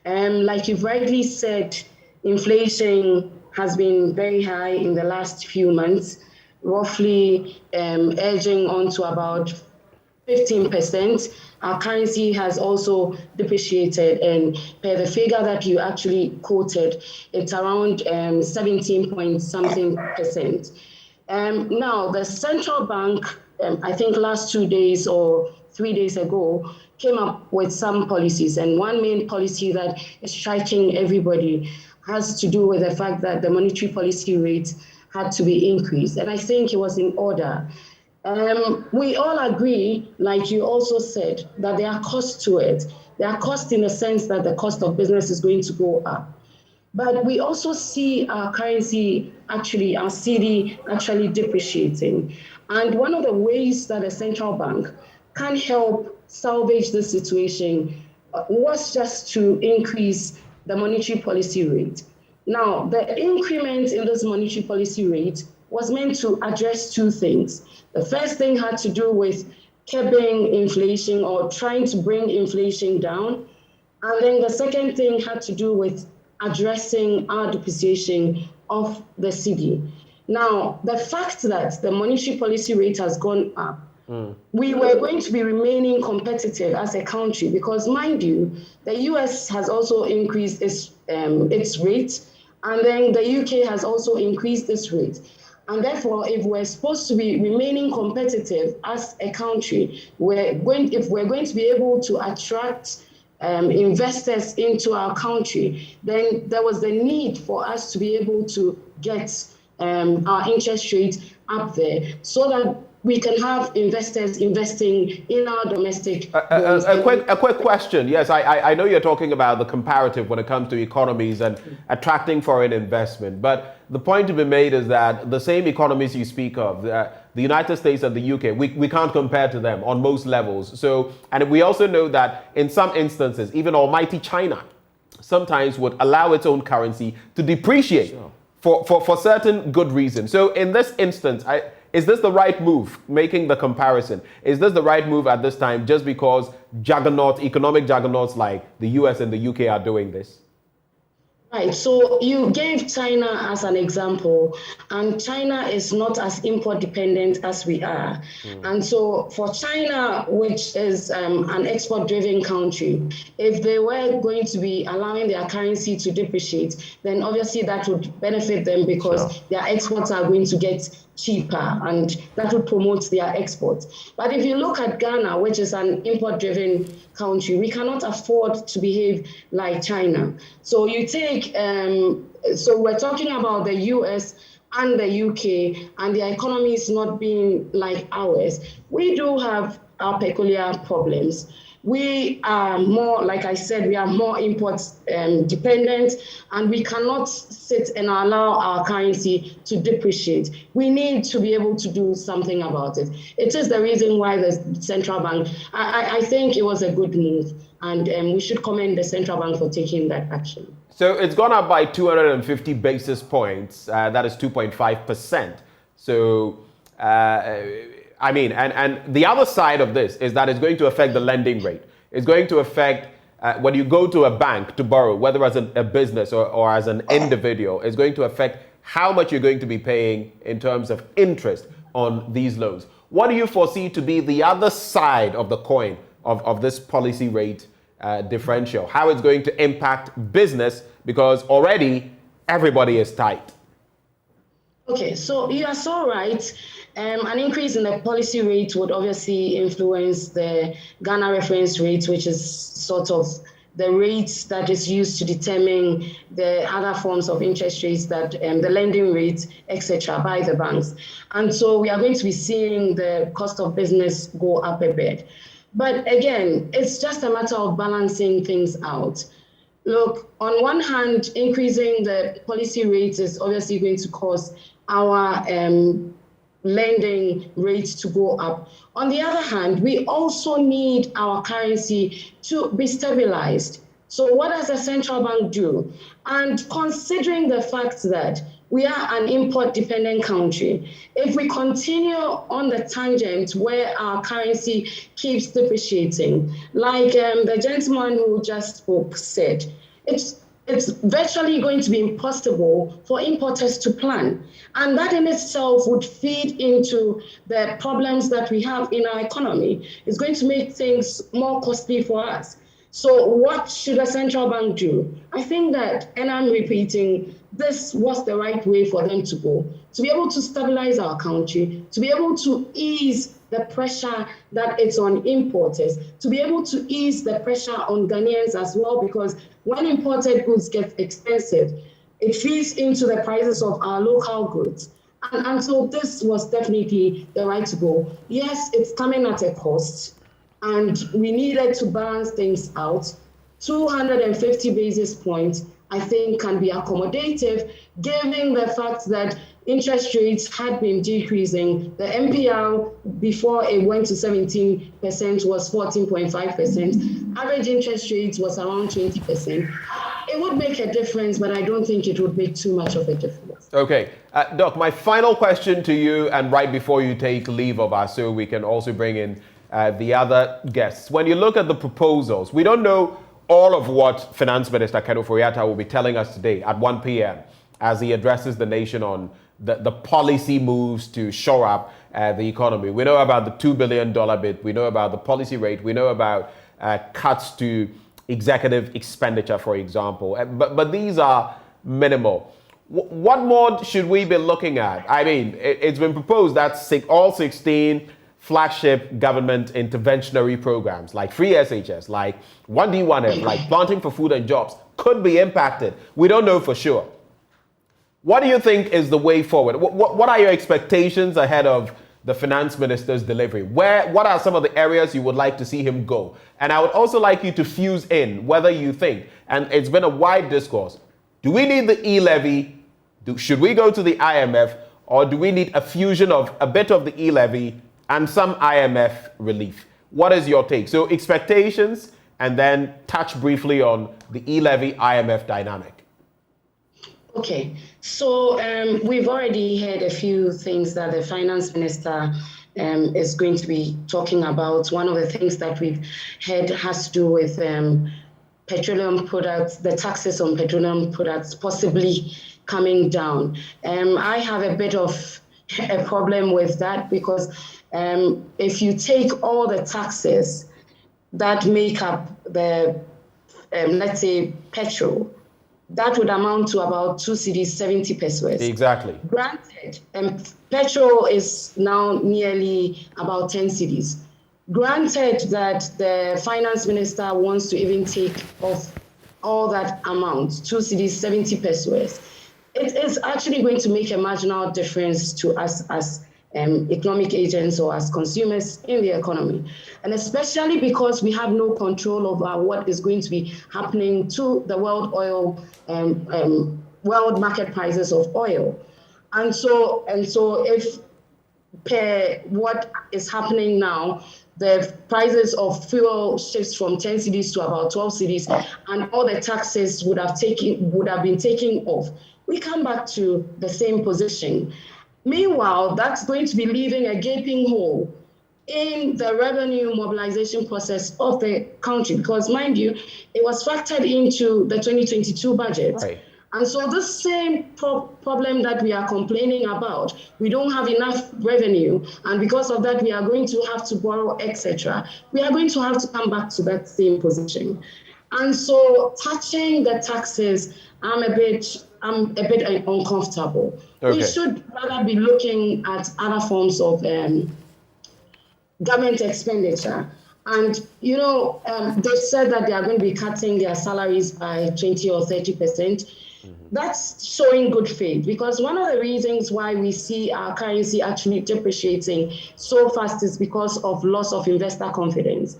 Like you've rightly said, inflation has been very high in the last few months, roughly edging on to about 15%. Our currency has also depreciated, and per the figure that you actually quoted, it's around 17 point something percent. Now, the central bank, I think last 2 days or 3 days ago, came up with some policies, and one main policy that is striking everybody has to do with the fact that the monetary policy rate had to be increased, and I think it was in order. We all agree, like you also said, that there are costs to it. There are costs in the sense that the cost of business is going to go up. But we also see our currency, our cedi actually depreciating. And one of the ways that the central bank can help salvage the situation was just to increase the monetary policy rate. Now, the increment in this monetary policy rate was meant to address two things. The first thing had to do with curbing inflation or trying to bring inflation down. And then the second thing had to do with addressing our depreciation of the cedi. Now, the fact that the monetary policy rate has gone up we were going to be remaining competitive as a country, because mind you, the US has also increased its rate, and then the UK has also increased its rate. And therefore, if we're supposed to be remaining competitive as a country, if we're going to be able to attract investors into our country, then there was the need for us to be able to get our interest rate up there so that we can have investors investing in our domestic bonds. A quick question. Yes, I know you're talking about the comparative when it comes to economies and attracting foreign investment. But the point to be made is that the same economies you speak of, the United States and the UK, we can't compare to them on most levels. So, and we also know that in some instances, even almighty China sometimes would allow its own currency to depreciate for certain good reasons. So in this instance, is this the right move, making the comparison? Is this the right move at this time just because economic juggernauts like the US and the UK are doing this? Right, so you gave China as an example, and China is not as import dependent as we are. And so for China, which is an export driven country, if they were going to be allowing their currency to depreciate, then obviously that would benefit them because their exports are going to get cheaper, and that would promote their exports. But if you look at Ghana, which is an import-driven country, we cannot afford to behave like China. So you take, so we're talking about the US and the UK, and their economies not being like ours. We do have our peculiar problems. We are more, like I said, we are more import dependent, and we cannot sit and allow our currency to depreciate. We need to be able to do something about it. It is the reason why the central bank, I think it was a good move, and we should commend the central bank for taking that action. So it's gone up by 250 basis points. That is 2.5%. So, I mean, and the other side of this is that it's going to affect the lending rate. It's going to affect when you go to a bank to borrow, whether as a business or as an individual, it's going to affect how much you're going to be paying in terms of interest on these loans. What do you foresee to be the other side of the coin of this policy rate differential? How it's going to impact business, because already everybody is tight. Okay, so you are so right. An increase in the policy rate would obviously influence the Ghana reference rate, which is sort of the rate that is used to determine the other forms of interest rates, that the lending rate, etc., by the banks. And so we are going to be seeing the cost of business go up a bit. But again, it's just a matter of balancing things out. Look, on one hand, increasing the policy rate is obviously going to cause our lending rates to go up. On the other hand, we also need our currency to be stabilized. So what does the central bank do? And considering the fact that we are an import-dependent country, if we continue on the tangent where our currency keeps depreciating, like the gentleman who just spoke said, it's virtually going to be impossible for importers to plan. And that in itself would feed into the problems that we have in our economy. It's going to make things more costly for us. So what should a central bank do? I think that, and I'm repeating, this was the right way for them to go, to be able to stabilize our country, to be able to ease the pressure that it's on importers, to be able to ease the pressure on Ghanaians as well, because when imported goods get expensive, it feeds into the prices of our local goods. And so this was definitely the right to go. Yes, it's coming at a cost, and we needed to balance things out. 250 basis points, I think, can be accommodative, given the fact that interest rates had been decreasing. The MPR before it went to 17% was 14.5%. Average interest rates was around 20%. It would make a difference, but I don't think it would make too much of a difference. Okay. Doc, my final question to you, and right before you take leave of us, so we can also bring in the other guests. When you look at the proposals, we don't know all of what Finance Minister Ken Ofori-Atta will be telling us today at 1 p.m. as he addresses the nation on the policy moves to shore up the economy. We know about the $2 billion bit. We know about the policy rate. We know about cuts to executive expenditure, for example. But these are minimal. What more should we be looking at? I mean, it's been proposed that all 16 flagship government interventionary programs like free SHS, like 1D1F, like Planting for Food and Jobs could be impacted. We don't know for sure. What do you think is the way forward? What are your expectations ahead of the finance minister's delivery? What are some of the areas you would like to see him go? And I would also like you to fuse in whether you think, and it's been a wide discourse, do we need the e-levy? Should we go to the IMF? Or do we need a fusion of a bit of the e-levy and some IMF relief? What is your take? So expectations, and then touch briefly on the e-levy IMF dynamic. Okay, so we've already heard a few things that the finance minister is going to be talking about. One of the things that we've heard has to do with petroleum products, the taxes on petroleum products possibly coming down. I have a bit of a problem with that because if you take all the taxes that make up the, let's say, petrol, that would amount to about 2 cedis, 70 pesos. Exactly. Granted, petrol is now nearly about 10 cedis. Granted that the finance minister wants to even take off all that amount, 2 cedis, 70 pesos, it is actually going to make a marginal difference to us as economic agents or as consumers in the economy. And especially because we have no control over what is going to be happening to the world oil, world market prices of oil. And so if per what is happening now, the prices of fuel shifts from 10 cedis to about 12 cedis, and all the taxes would have been taken off, we come back to the same position. Meanwhile, that's going to be leaving a gaping hole in the revenue mobilization process of the country, because mind you, it was factored into the 2022 budget. Right. And so this same problem that we are complaining about, we don't have enough revenue, and because of that, we are going to have to borrow, etc. We are going to have to come back to that same position. And so touching the taxes, I'm a bit uncomfortable. Okay. We should rather be looking at other forms of government expenditure. And, you know, they said that they are going to be cutting their salaries by 20 or 30%. That's showing good faith, because one of the reasons why we see our currency actually depreciating so fast is because of loss of investor confidence.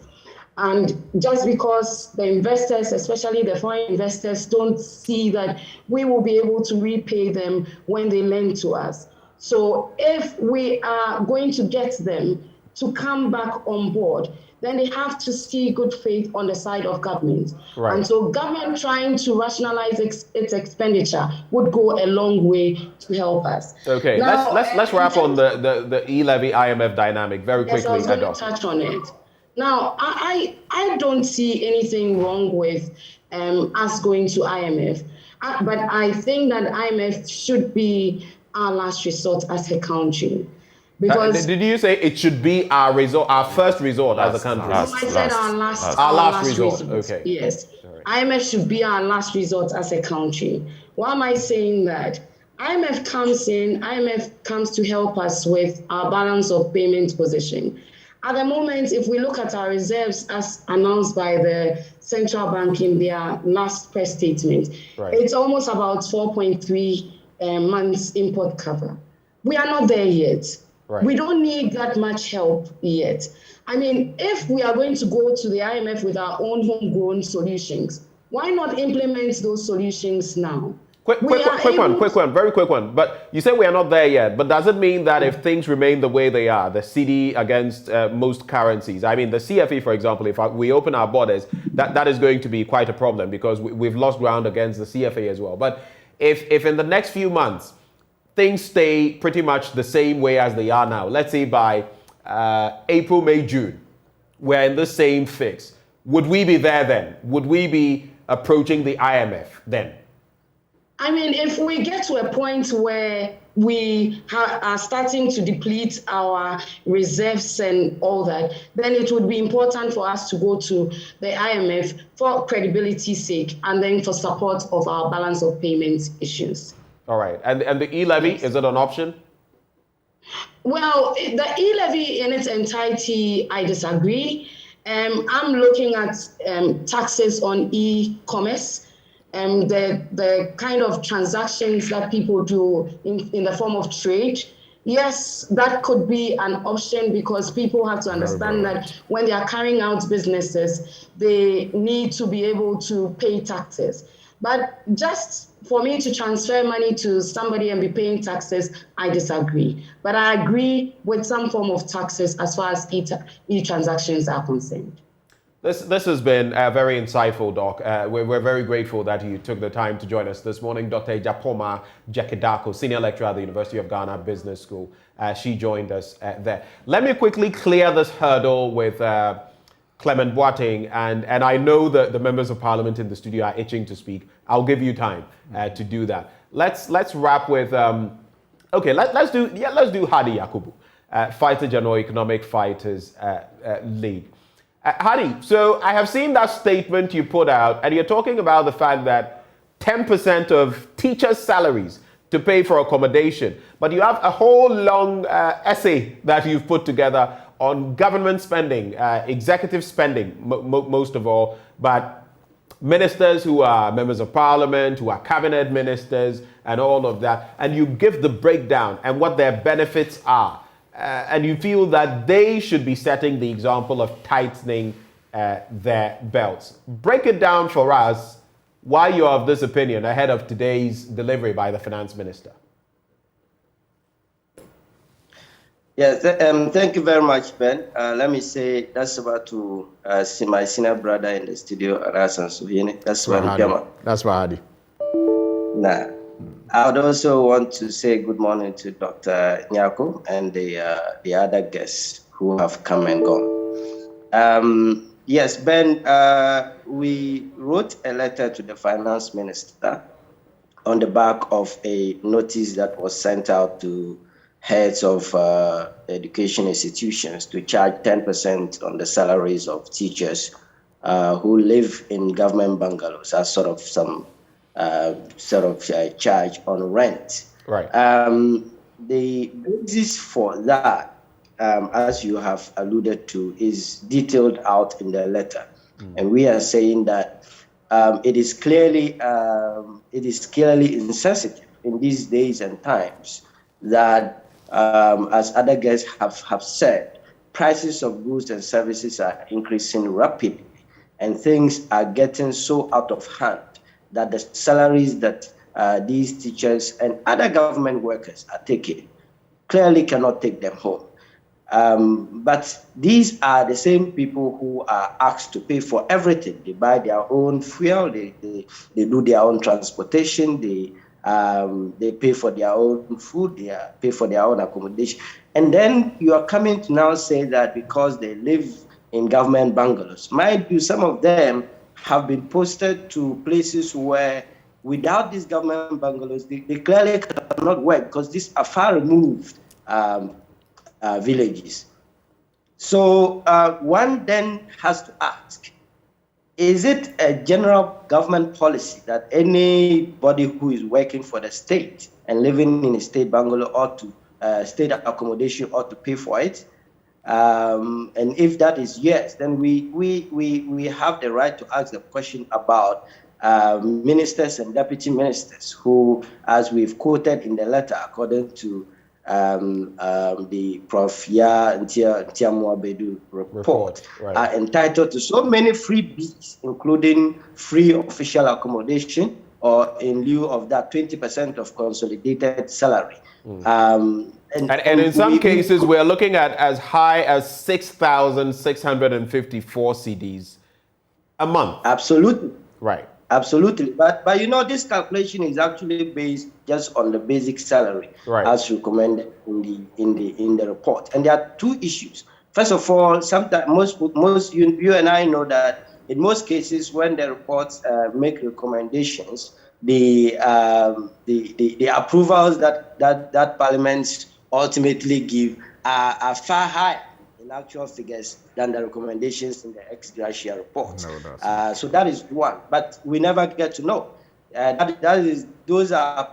And just because the investors, especially the foreign investors, don't see that we will be able to repay them when they lend to us. So if we are going to get them to come back on board, then they have to see good faith on the side of government. Right. And so government trying to rationalize its expenditure would go a long way to help us. Okay, now, let's wrap on the e-levy IMF dynamic very quickly. Yes, I was going to touch on it. Now, I don't see anything wrong with us going to IMF, but I think that IMF should be our last resort as a country. Because did you say it should be our first resort as a country? I said our last resort. Okay. Yes. IMF should be our last resort as a country. Why am I saying that? IMF comes to help us with our balance of payment position. At the moment, if we look at our reserves as announced by the central bank in their last press statement, right, it's almost about 4.3 months import cover. We are not there yet. Right. We don't need that much help yet. I mean, if we are going to go to the IMF with our own homegrown solutions, why not implement those solutions now? Quick one, very quick one. But you say we are not there yet, but does it mean that if things remain the way they are, the CD against most currencies, I mean, the CFE, for example, if we open our borders, that is going to be quite a problem, because we've lost ground against the CFA as well. But if in the next few months, things stay pretty much the same way as they are now, let's say by April, May, June, we're in the same fix, would we be there then? Would we be approaching the IMF then? I mean, if we get to a point where we are starting to deplete our reserves and all that, then it would be important for us to go to the IMF for credibility's sake and then for support of our balance of payments issues. All right. And the e-levy, Yes. is it an option? Well, the e-levy in its entirety, I disagree. I'm looking at taxes on e-commerce. The kind of transactions that people do in the form of trade. Yes, that could be an option because people have to understand that when they are carrying out businesses, they need to be able to pay taxes. But just for me to transfer money to somebody and be paying taxes, I disagree. But I agree with some form of taxes as far as e-transactions are concerned. This has been very insightful, Doc. We're very grateful that you took the time to join us this morning. Dr. Japoma Jekedako, Senior Lecturer at the University of Ghana Business School. She joined us there. Let me quickly clear this hurdle with Clement Boateng, and I know that the members of Parliament in the studio are itching to speak. I'll give you time to do that. Let's wrap with let's do Hadi Yakubu, Fighter General Economic Fighters League. Hadi, so I have seen that statement you put out, and you're talking about the fact that 10% of teachers' salaries to pay for accommodation, but you have a whole long essay that you've put together on government spending, executive spending, most of all, but ministers who are members of parliament, who are cabinet ministers, and all of that, and you give the breakdown and what their benefits are. And you feel that they should be setting the example of tightening their belts. Break it down for us why you're of this opinion ahead of today's delivery by the finance minister. Yes, thank you very much, Ben. Let me say that's about to see my senior brother in the studio, Arasan Suhine. That's Hadi. That's Hadi. Nah. I would also want to say good morning to Dr. Nyako and the other guests who have come and gone. Yes, Ben, we wrote a letter to the finance minister on the back of a notice that was sent out to heads of education institutions to charge 10% on the salaries of teachers who live in government bungalows as sort of some charge on rent. Right. The basis for that, as you have alluded to, is detailed out in the letter, and we are saying that it is clearly insensitive in these days and times that, as other guests have said, prices of goods and services are increasing rapidly, and things are getting so out of hand that the salaries that these teachers and other government workers are taking clearly cannot take them home. But these are the same people who are asked to pay for everything. They buy their own fuel, they do their own transportation, they pay for their own food, they pay for their own accommodation. And then you are coming to now say that because they live in government bungalows. Mind you, some of them have been posted to places where without these government bungalows, they clearly cannot work because these are far removed villages. So one then has to ask, is it a general government policy that anybody who is working for the state and living in a state bungalow ought to state accommodation ought to pay for it? And if that is yes, then we have the right to ask the question about ministers and deputy ministers who, as we've quoted in the letter, according to the Prof. Ntiamuabedu report, right, are entitled to so many freebies, including free official accommodation, or in lieu of that, 20% of consolidated salary. And in some cases, we're looking at as high as 6,654 cedis a month. Absolutely. Right. Absolutely. But you know, this calculation is actually based just on the basic salary, right, as recommended in the report. And there are two issues. First of all, sometimes most you and I know that in most cases when the reports make recommendations, the approvals that parliaments ultimately give are far higher in actual figures than the recommendations in the ex gratia report. No, so that is one, but we never get to know. Those are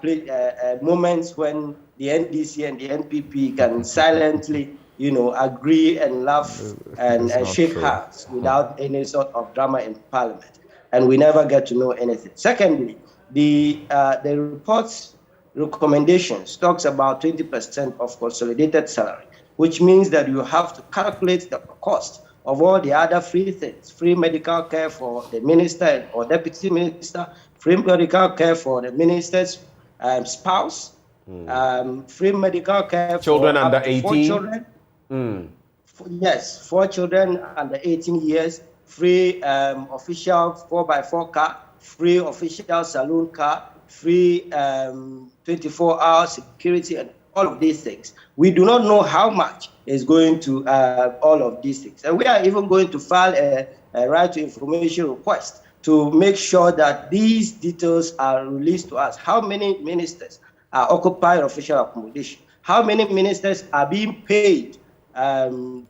moments when the NDC and the NPP can silently, agree and laugh and shake hands without any sort of drama in Parliament, and we never get to know anything. Secondly, the report's recommendations talks about 20% of consolidated salary, which means that you have to calculate the cost of all the other free things: free medical care for the minister or deputy minister, free medical care for the minister's spouse, free medical care children for under up to 18. 4 children. Yes, 4 children under 18 years, free official 4x4 car, free official saloon car, free 24-hour security, and all of these things. We do not know how much is going to all of these things. And we are even going to file a right to information request to make sure that these details are released to us. How many ministers are occupying official accommodation? How many ministers are being paid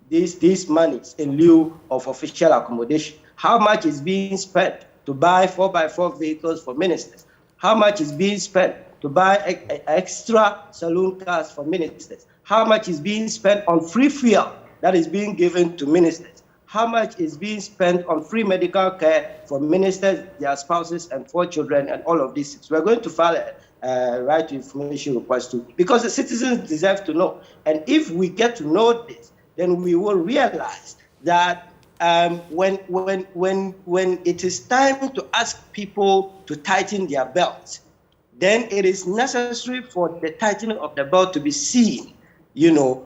these monies in lieu of official accommodation? How much is being spent to buy 4x4 vehicles for ministers? How much is being spent to buy extra saloon cars for ministers? How much is being spent on free fuel that is being given to ministers? How much is being spent on free medical care for ministers, their spouses, and 4 children, and all of these things? We're going to file a right to information request too, because the citizens deserve to know. And if we get to know this, then we will realize that when it is time to ask people to tighten their belts, then it is necessary for the tightening of the belt to be seen,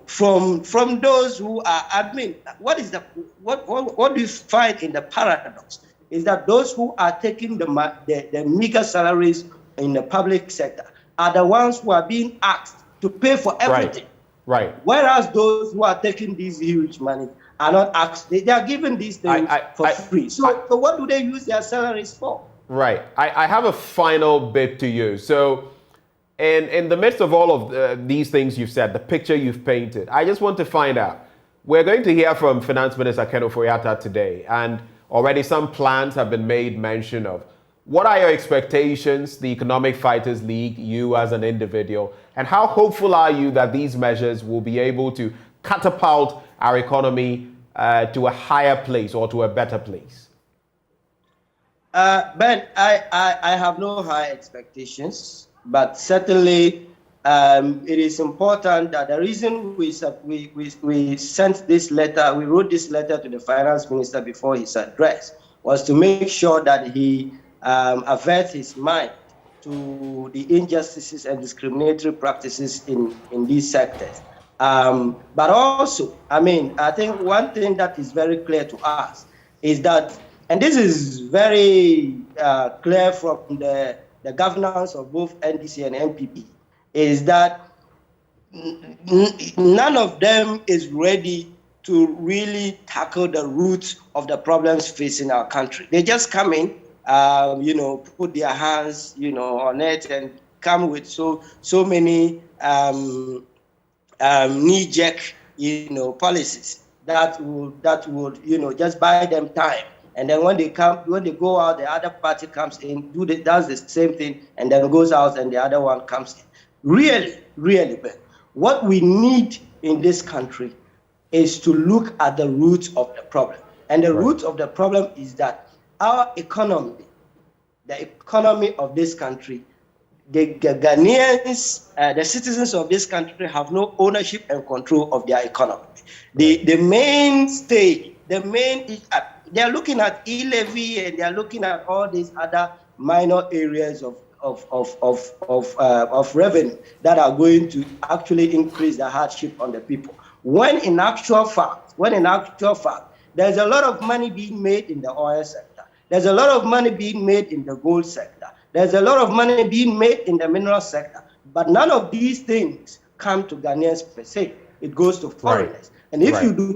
from those who are admin. What do you find in the paradox is that those who are taking the meager salaries in the public sector are the ones who are being asked to pay for everything. Right. Whereas those who are taking these huge money are not asked. They are given these things for free. So what do they use their salaries for? Right. I have a final bit to you. So in the midst of all of these things you've said, the picture you've painted, I just want to find out, we're going to hear from Finance Minister Ken Ofori-Atta today, and already some plans have been made mention of. What are your expectations, the Economic Fighters League, you as an individual, and how hopeful are you that these measures will be able to catapult our economy to a higher place or to a better place? Ben, I have no high expectations, but certainly it is important that the reason we sent this letter, we wrote this letter to the finance minister before his address, was to make sure that he averts his mind to the injustices and discriminatory practices in these sectors. But also, I think one thing that is very clear to us is that, and this is very clear from the governance of both NDC and NPP, is that none of them is ready to really tackle the roots of the problems facing our country. They just come in, put their hands, on it and come with so many knee-jerk, policies that would, just buy them time. And then when they go out, the other party comes in, does the same thing, and then goes out, and the other one comes in. Really, but what we need in this country is to look at the roots of the problem. And the root of the problem is that our economy, the economy of this country, the Ghanaians, the citizens of this country have no ownership and control of their economy. The mainstay, they are looking at e-levy, and they are looking at all these other minor areas of revenue that are going to actually increase the hardship on the people. When in actual fact, there's a lot of money being made in the oil sector. There's a lot of money being made in the gold sector. There's a lot of money being made in the mineral sector. But none of these things come to Ghanaians per se. It goes to foreigners. And if you do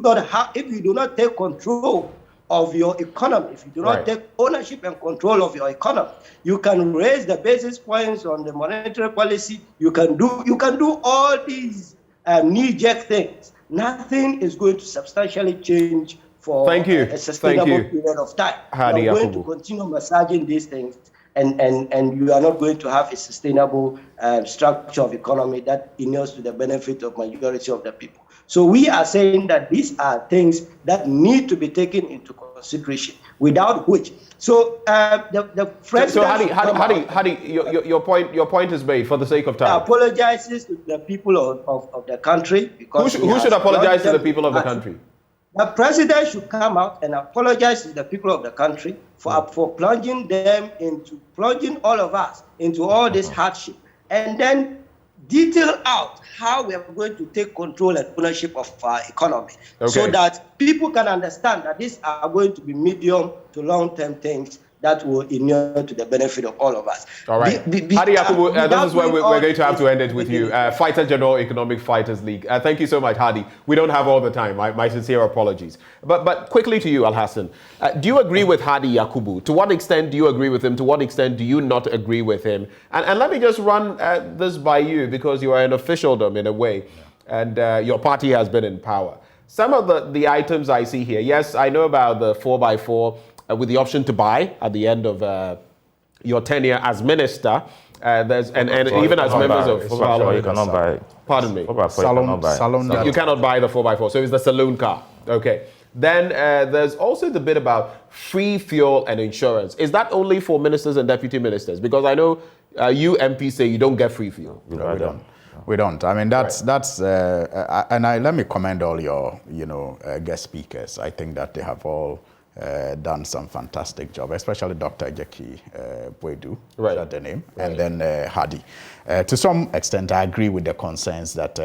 not take control of your economy, if you do not take ownership and control of your economy, you can raise the basis points on the monetary policy. You can do all these knee-jerk things. Nothing is going to substantially change for a sustainable period of time. Hadi you are going to continue massaging these things, and you are not going to have a sustainable structure of economy that inures to the benefit of majority of the people. So we are saying that these are things that need to be taken into consideration, without which. So the president. Hadi, your point is made for the sake of time. Apologizes to the people of the country, because who should apologize to the people of the country? The president should come out and apologize to the people of the country for plunging all of us into all this hardship, and then detail out how we are going to take control and ownership of our economy, so that people can understand that these are going to be medium to long-term things that will inure to the benefit of all of us. All right. Hadi Yakubu, this is where we're going to have to end it with you. Fighter General, Economic Fighters League. Thank you so much, Hadi. We don't have all the time. My sincere apologies. But quickly to you, Al-Hassan. Do you agree with Hadi Yakubu? To what extent do you agree with him? To what extent do you not agree with him? And let me just run this by you, because you are an officialdom in a way, and your party has been in power. Some of the items I see here, yes, I know about the 4x4, with the option to buy at the end of your tenure as minister. Even as members of Parliament. You cannot buy. Pardon me. Salon. You cannot buy the 4x4. So it's the saloon car. Okay. Then there's also the bit about free fuel and insurance. Is that only for ministers and deputy ministers? Because I know you MPs say you don't get free fuel. No, we don't. I mean, that's let me commend all your guest speakers. I think that they have all done some fantastic job, especially Dr. Jackie Boedu, is that the name? And then Hadi. To some extent, I agree with the concerns that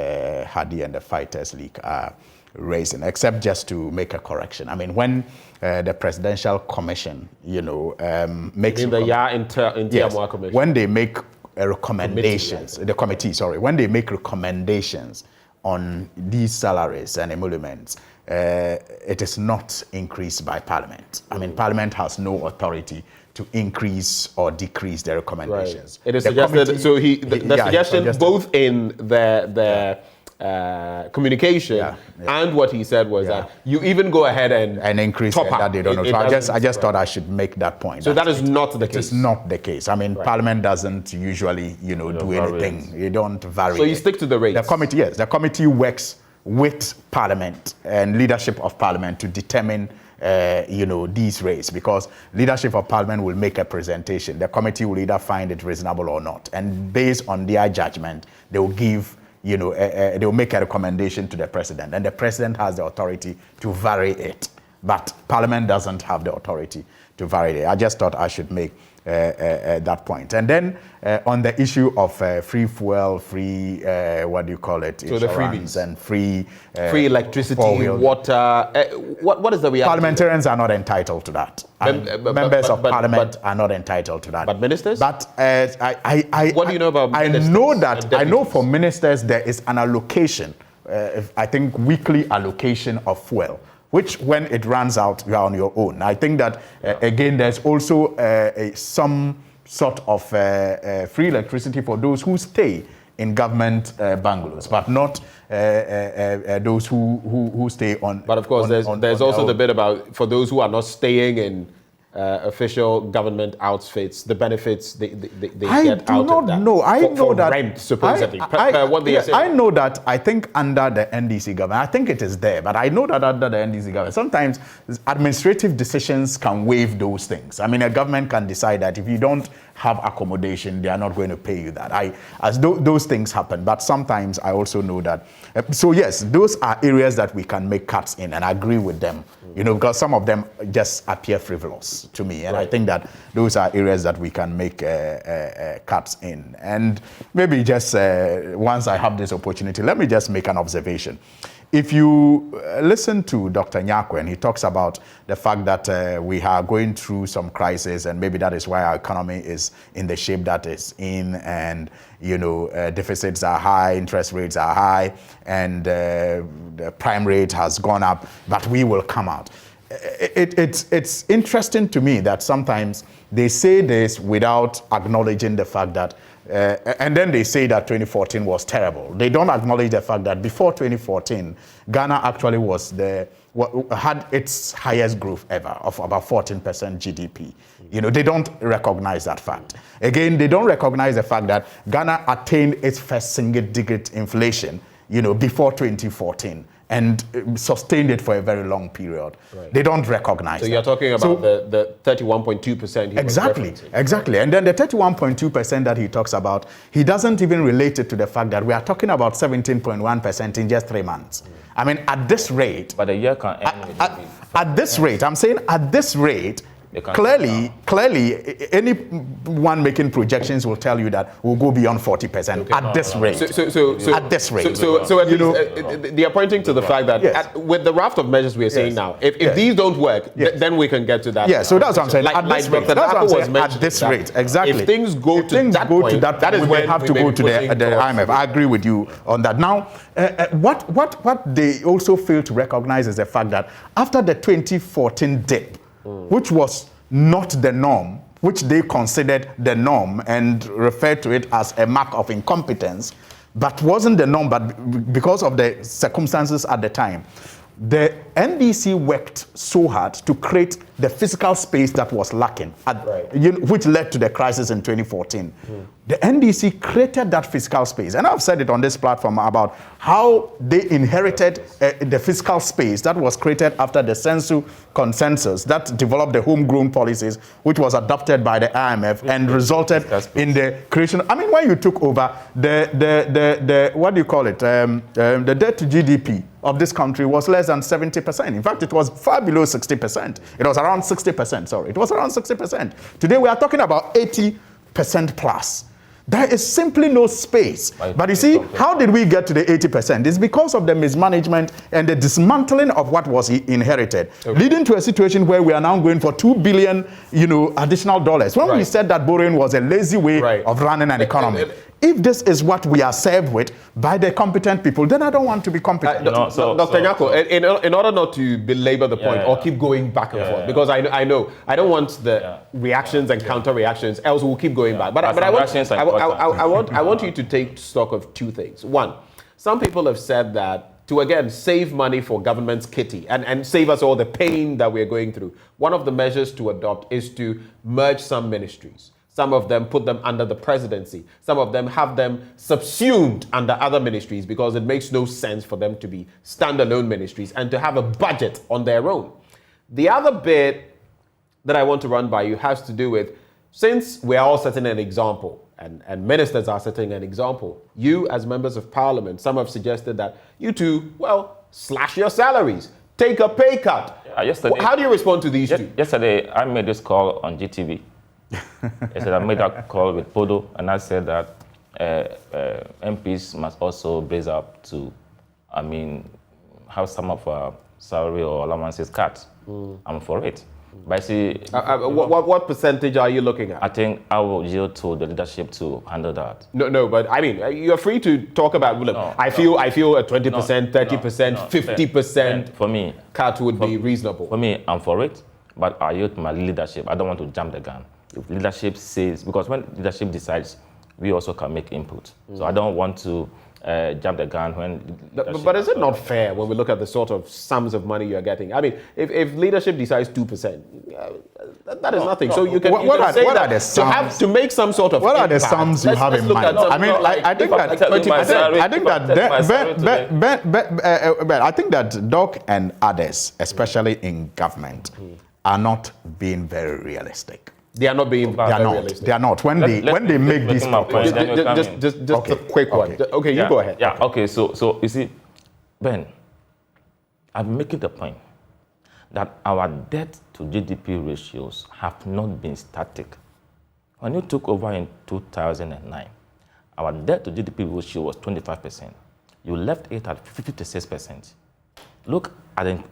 Hadi and the Fighters League are raising, except just to make a correction. I mean, when the Presidential Commission, makes... In the Commission. When they make recommendations, the committee, when they make recommendations on these salaries and emoluments, it is not increased by Parliament. I mean, Parliament has no authority to increase or decrease the recommendations. It is suggested. The suggestion, both in the communication and what he said was that you even go ahead and increase that they don't know. So I just thought I should make that point. So that is not the case. It is not the case. I mean, Parliament doesn't usually, do anything. You don't vary. So you stick to the rates. The committee works with Parliament and leadership of Parliament to determine these rates, because leadership of Parliament will make a presentation. The committee will either find it reasonable or not, and based on their judgment, they will give, they will make a recommendation to the president, and the president has the authority to vary it, but Parliament doesn't have the authority to vary it. I just thought I should make that point. And then on the issue of free fuel, free what do you call it? So the freebies and free electricity, water. What is the reality? Parliamentarians are not entitled to that. Members of Parliament are not entitled to that. But ministers? But what do you know about ministers? I know for ministers there is an allocation. I think weekly allocation of fuel, which when it runs out, you are on your own. I think that, again, there's also some sort of free electricity for those who stay in government bungalows, but not those who stay on. But of course, there's also the bit about for those who are not staying in official government outfits, the benefits they get out of that. I know that rent, supposedly. I know that. I think under the NDC government, I think it is there, but I know that under the NDC government, sometimes administrative decisions can waive those things. I mean, a government can decide that if you don't have accommodation, they are not going to pay you that. Those things happen, but sometimes I also know that. So yes, those are areas that we can make cuts in, and I agree with them. Because some of them just appear frivolous to me, and I think that those are areas that we can make cuts in. And maybe just once I have this opportunity, let me just make an observation. If you listen to Dr. Nyakwe, and he talks about the fact that we are going through some crisis, and maybe that is why our economy is in the shape that it's in, and deficits are high, interest rates are high, and the prime rate has gone up, but we will come out. it's interesting to me that sometimes they say this without acknowledging the fact that, and then they say that 2014 was terrible. They don't acknowledge the fact that before 2014, Ghana actually had its highest growth ever of about 14% GDP. You know, they don't recognize that fact. Again, they don't recognize the fact that Ghana attained its first single-digit inflation, you know, before 2014. And sustained it for a very long period. Right. They don't recognize. So you're talking about the 31.2%. Exactly. And then the 31.2% that he talks about, he doesn't even relate it to the fact that we are talking about 17.1% in just 3 months. I mean, at this rate. But a year can end. At this rate, I'm saying at this rate, clearly, anyone making projections will tell you that we'll go beyond 40% at this rate. At this rate. So you know, they are pointing to the fact that with the raft of measures we are seeing now, if these don't work, then we can get to that. Yeah, so that's what I'm saying. At this rate, at this rate, exactly. If things go to that point, that is when we have to go to the IMF. I agree with you on that. Now, what they also fail to recognize is the fact that after the 2014 dip, which was not the norm, which they considered the norm and referred to it as a mark of incompetence, but wasn't the norm, but because of the circumstances at the time, the NDC worked so hard to create the physical space that was lacking, which led to the crisis in 2014. The NDC created that physical space. And I've said it on this platform about how they inherited the physical space that was created after the Sensu consensus that developed the homegrown policies, which was adopted by the IMF and resulted in the creation. I mean, when you took over, the what do you call it? The debt to GDP of this country was less than 70%. In fact, it was far below 60%. It was around 60%, sorry. It was around 60%. Today, we are talking about 80% plus. There is simply no space. But you see, how did we get to the 80%? It's because of the mismanagement and the dismantling of what was inherited, leading to a situation where we are now going for $2 billion, additional dollars. When we said that borrowing was a lazy way of running an economy. If this is what we are served with by the competent people, then I don't want to be competent. Dr. Nyako, in order not to belabor the point or keep going back and forth, because I know I don't want the reactions and counter reactions, else we'll keep going back. But I want you to take stock of two things. One, some people have said that to again save money for government's kitty and save us all the pain that we're going through, one of the measures to adopt is to merge some ministries. Some of them put them under the presidency. Some of them have them subsumed under other ministries because it makes no sense for them to be standalone ministries and to have a budget on their own. The other bit that I want to run by you has to do with, since we are all setting an example and ministers are setting an example, you as members of parliament, some have suggested that you two, slash your salaries, take a pay cut. Yesterday, how do you respond to these two? Yesterday, I made this call on GTV. I said I made that call with Podo, and I said that MPs must also brace up to, have some of our salary or allowances cut. I'm for it. But see, what percentage are you looking at? I think I will yield to the leadership to handle that. No, but you're free to talk about. Look, I feel a 20%, 30%, 50% for me cut would be reasonable. For me, I'm for it, but I yield to my leadership. I don't want to jump the gun. If leadership says, because when leadership decides, we also can make input. So I don't want to jump the gun when. But is it not fair when we look at the sort of sums of money you're getting? I mean, if leadership decides 2%, that is nothing. So you can. What are the sums? To make some sort of. What are the sums you have in mind? I think that Doc and others, especially in government, are not being very realistic. They are not being realistic. They are not. When they make these points. Just a quick one. Okay, you go ahead. Yeah, okay. So you see, Ben, I'm making the point that our debt to GDP ratios have not been static. When you took over in 2009, our debt to GDP ratio was 25%. You left it at 56%. Look at an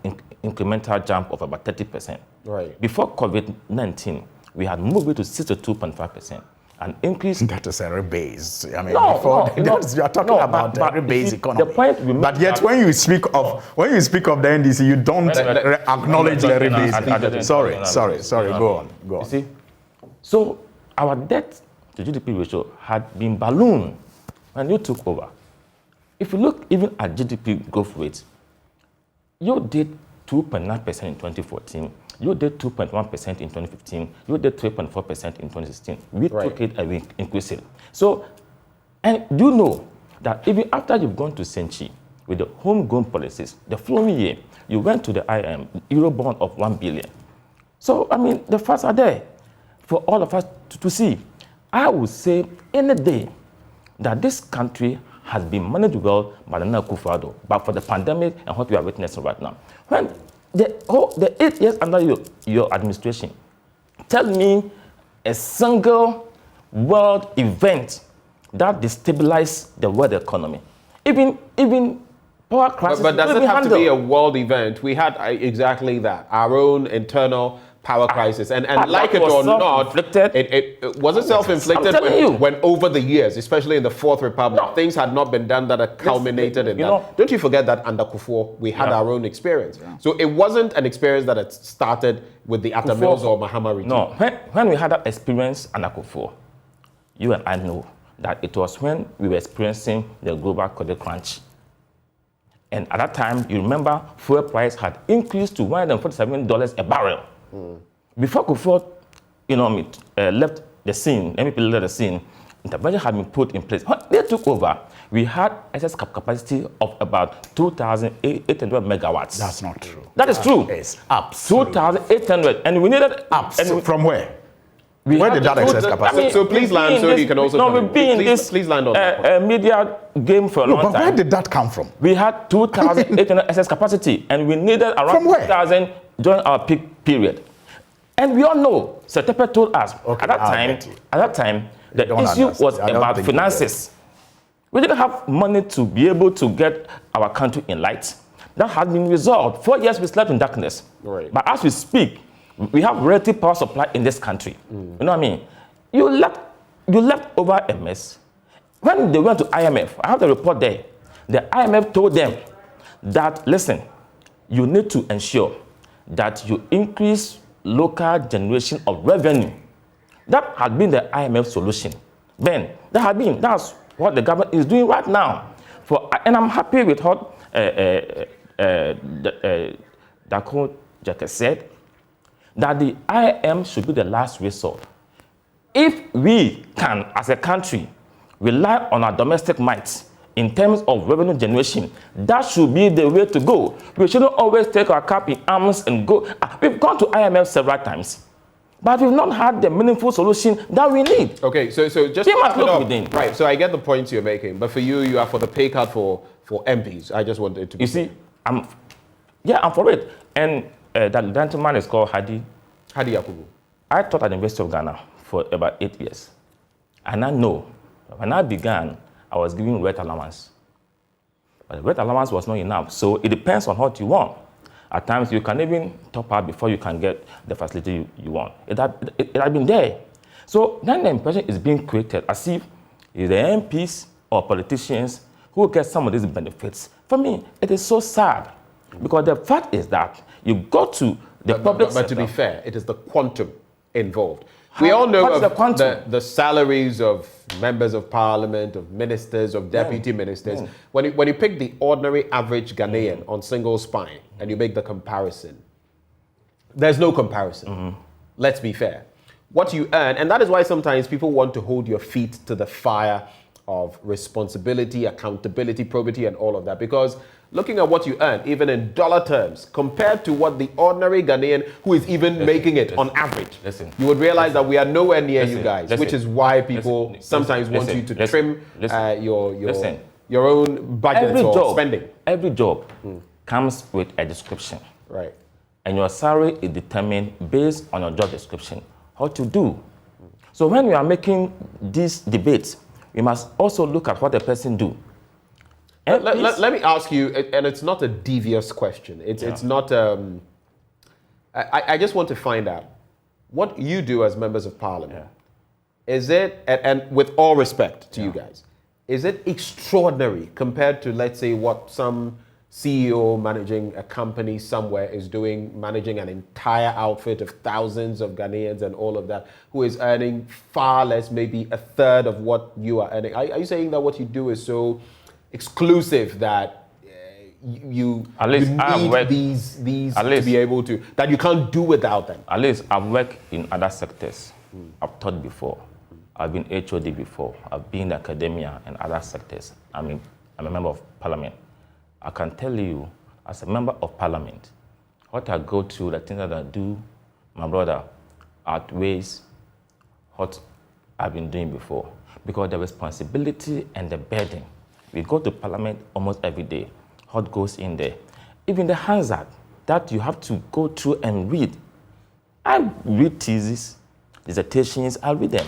incremental jump of about 30%. Right. Before COVID-19, we had moved it to 62.5%. an increase. That is a rebase. I mean, you are talking about a rebase economy. The point we but yet, when you speak of the NDC, you don't acknowledge the rebase. Sorry. Go on. You see, so our debt to GDP ratio had been ballooned when you took over. If you look even at GDP growth rates, you did 2.9% in 2014. You did 2.1% in 2015. You did 3.4% in 2016. We took it and we increased it. So, and you know that even after you've gone to Senchi with the homegrown policies, the following year, you went to the Eurobond of 1 billion. So, I mean, the facts are there for all of us to see. I would say any day that this country has been managed well by Nana Akufo-Addo, but for the pandemic and what we are witnessing right now. When the 8 years under your administration, tell me a single world event that destabilized the world economy. Even power crisis. But does it have to be a world event? We had exactly that, our own internal power crisis, and like it or not, it was self-inflicted when over the years, especially in the Fourth Republic, things had not been done that culminated in that. Don't you forget that under Kufuor, we had our own experience. Yeah. So it wasn't an experience that had started with the Atta Mills or Mahama regime. No, when we had that experience under Kufuor, you and I know that it was when we were experiencing the global credit crunch. And at that time, you remember, fuel price had increased to $147 a barrel. Before Kufuor, left the scene, MEP left the scene, intervention had been put in place. When they took over, we had excess capacity of about 2,800 megawatts. That's not true. That is true. It's absolutely 2,800, and we needed. From where? Where did that excess capacity? So please land so you can also. No, we've been in this land on media game for a long time. But where did that come from? We had 2,800 excess capacity, and we needed around 2,000 during our peak period. And we all know, Setepe told us at that time, the issue was about finances. We didn't have money to be able to get our country in light. That had been resolved. 4 years we slept in darkness. Right. But as we speak, we have relative power supply in this country. You know what I mean? You left over a mess. When they went to IMF, I have the report there. The IMF told them that, listen, you need to ensure that you increase local generation of revenue. That had been the IMF solution. Then that's what the government is doing right now. And I'm happy with what Dako Jeke said, that the IM should be the last resort. If we can, as a country, rely on our domestic might in terms of revenue generation, that should be the way to go. We shouldn't always take our cap in arms and go. We've gone to IMF several times, but we've not had the meaningful solution that we need. Okay, so just right. So I get the points you're making, but for you are for the pay cut for MPs. I just wanted to be. You see, I'm for it. And that gentleman is called Hadi Yakubu. I taught at the University of Ghana for about 8 years. And I know, when I began, I was giving rent allowance. But the rent allowance was not enough. So it depends on what you want. At times, you can even top up before you can get the facility you want. It had been there. So then the impression is being created as if it's the MPs or politicians who get some of these benefits. For me, it is so sad. Because the fact is that you go to the public sector. But to be fair, it is the quantum involved. We all know of the salaries of members of parliament, of ministers, of deputy ministers. When you pick the ordinary average Ghanaian on single spine and you make the comparison, there's no comparison. Let's be fair. What you earn, and that is why sometimes people want to hold your feet to the fire of responsibility, accountability, probity, and all of that. Because looking at what you earn, even in dollar terms, compared to what the ordinary Ghanaian who is even making it on average, you would realize that we are nowhere near you guys, which is why people sometimes want you to trim your own budget or spending. Every job comes with a description. Right. And your salary is determined based on your job description, what to do. So when we are making these debates, we must also look at what the person do. Let me ask you, and it's not a devious question. It's not. I just want to find out what you do as members of parliament. is it, and with all respect to you guys, is it extraordinary compared to, let's say, what some CEO managing a company somewhere is doing, managing an entire outfit of thousands of Ghanaians and all of that, who is earning far less, maybe a third of what you are earning? Are you saying that what you do is so exclusive that you need these to be able to, that you can't do without them? At least I've worked in other sectors. I've taught before. I've been HOD before. I've been in academia and other sectors. I'm a member of parliament. I can tell you, as a member of parliament, what I go through, the things that I do, my brother, outweighs what I've been doing before. Because the responsibility and the burden, we go to parliament almost every day. What goes in there? Even the Hansard that you have to go through and read. I read theses, dissertations, I read them.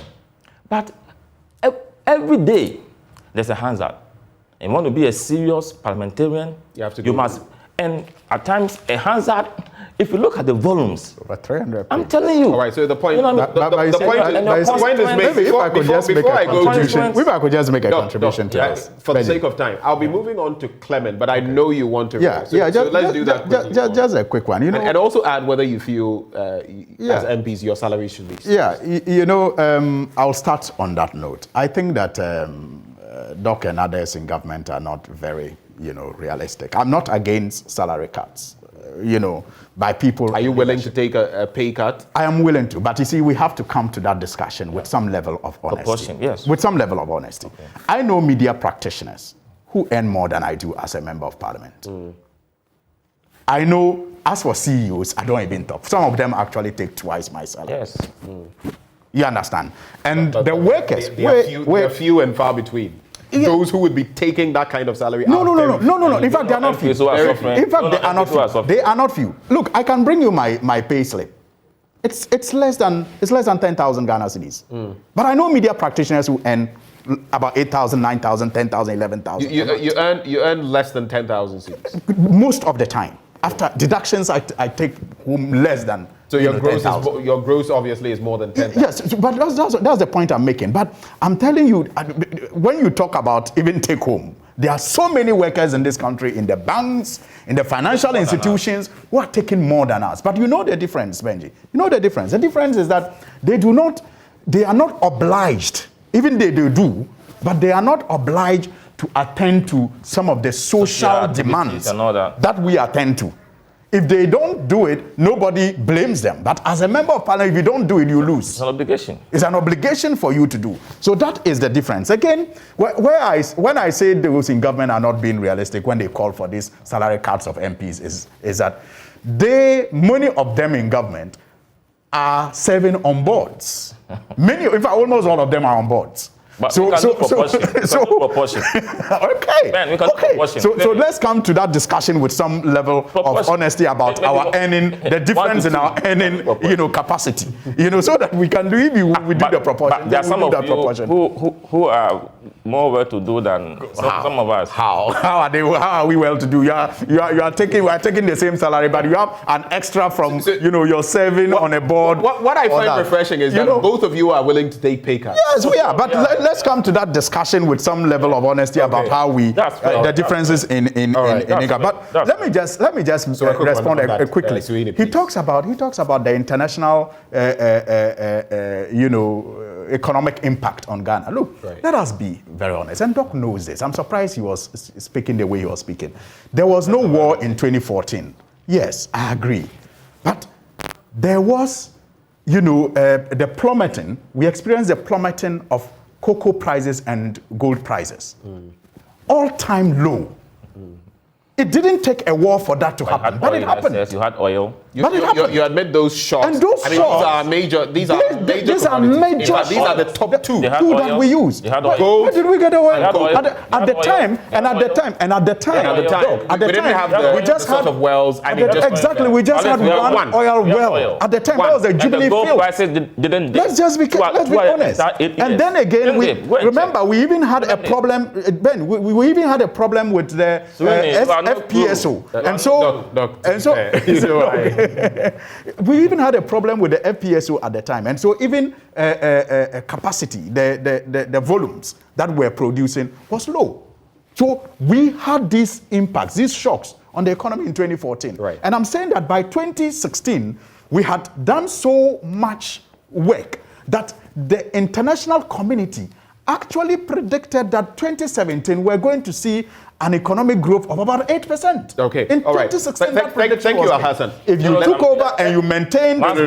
But every day, there's a Hansard. And you want to be a serious parliamentarian, you must. And at times, a Hansard, if you look at the volumes, over 300 pages. I'm telling you. All right, so the point, you know, the point is made. Before I could just make a contribution to this. For the sake of time, I'll be moving on to Clement, but I know you want to. So let's do that quickly. Just a quick one. You know, and also add whether you feel, as MPs, your salary should be. I'll start on that note. I think that Doc and others in government are not very, realistic. I'm not against salary cuts, by people. Are you willing to take a pay cut? I am willing to, but you see, we have to come to that discussion with some level of honesty. Proportion, yes. With some level of honesty. Okay. I know media practitioners who earn more than I do as a member of parliament. I know, as for CEOs, I don't even talk. Some of them actually take twice my salary. Yes. You understand? And the workers, they're few and far between. Yeah. Those who would be taking that kind of salary. No. In fact, they are not few. In fact, they are not few. Look, I can bring you my pay slip. It's less than 10,000 Ghana cedis. But I know media practitioners who earn about 8,000, 9,000, 10,000, 11,000. You earn less than 10,000 cedis. Most of the time. After deductions, I take home less than. So your gross obviously is more than 10,000. Yes, but that's the point I'm making. But I'm telling you, when you talk about even take home, there are so many workers in this country, in the banks, in the financial institutions, who are taking more than us. But you know the difference, Benji. You know the difference. The difference is that they are not obliged, even they do, but they are not obliged to attend to some of the social demands that we attend to. If they don't do it, nobody blames them. But as a member of parliament, if you don't do it, you lose. It's an obligation. It's an obligation for you to do. So that is the difference. Again, when I say those in government are not being realistic when they call for these salary cuts of MPs, is that many of them in government are serving on boards. In fact, almost all of them are on boards. But we can do proportion. Okay. Man, we can do proportion. So let's come to that discussion with some level of honesty about our earning, the difference in our earning, capacity. So that we can do we do the proportion. But there are some of you who are more well-to-do than some of us. How are we well-to-do? We are taking the same salary, but you have an extra from you're serving on a board. What I find refreshing is that both of you are willing to take pay cuts. Yes, we are. But let's come to that discussion with some level of honesty about how we the differences in income. But let me just respond quickly. He talks about the international economic impact on Ghana. Look, let us be very honest. And Doc knows this. I'm surprised he was speaking the way he was speaking. There was no war in 2014. Yes, I agree. But there was, the plummeting. We experienced the plummeting of cocoa prices and gold prices. All-time low. It didn't take a war for that to happen, but it happened. You had oil. You admit those shocks. And those shocks. These are major. These are major. These are the top two that we use. Where did we get the oil? At the time, we didn't have the sort of wells. Exactly, we just had one oil well. At the time, that was a Jubilee field. Let's be honest. And then again, remember, we even had a problem. Ben, we even had a problem with the FPSO, and so We even had a problem with the FPSO at the time. And so even capacity, the volumes that we're producing was low. So we had these impacts, these shocks on the economy in 2014. Right. And I'm saying that by 2016, we had done so much work that the international community actually predicted that 2017 we're going to see an economic growth of about 8%. Okay, in all right. 2016, Thank you, Hassan. If you took over and you maintained Let me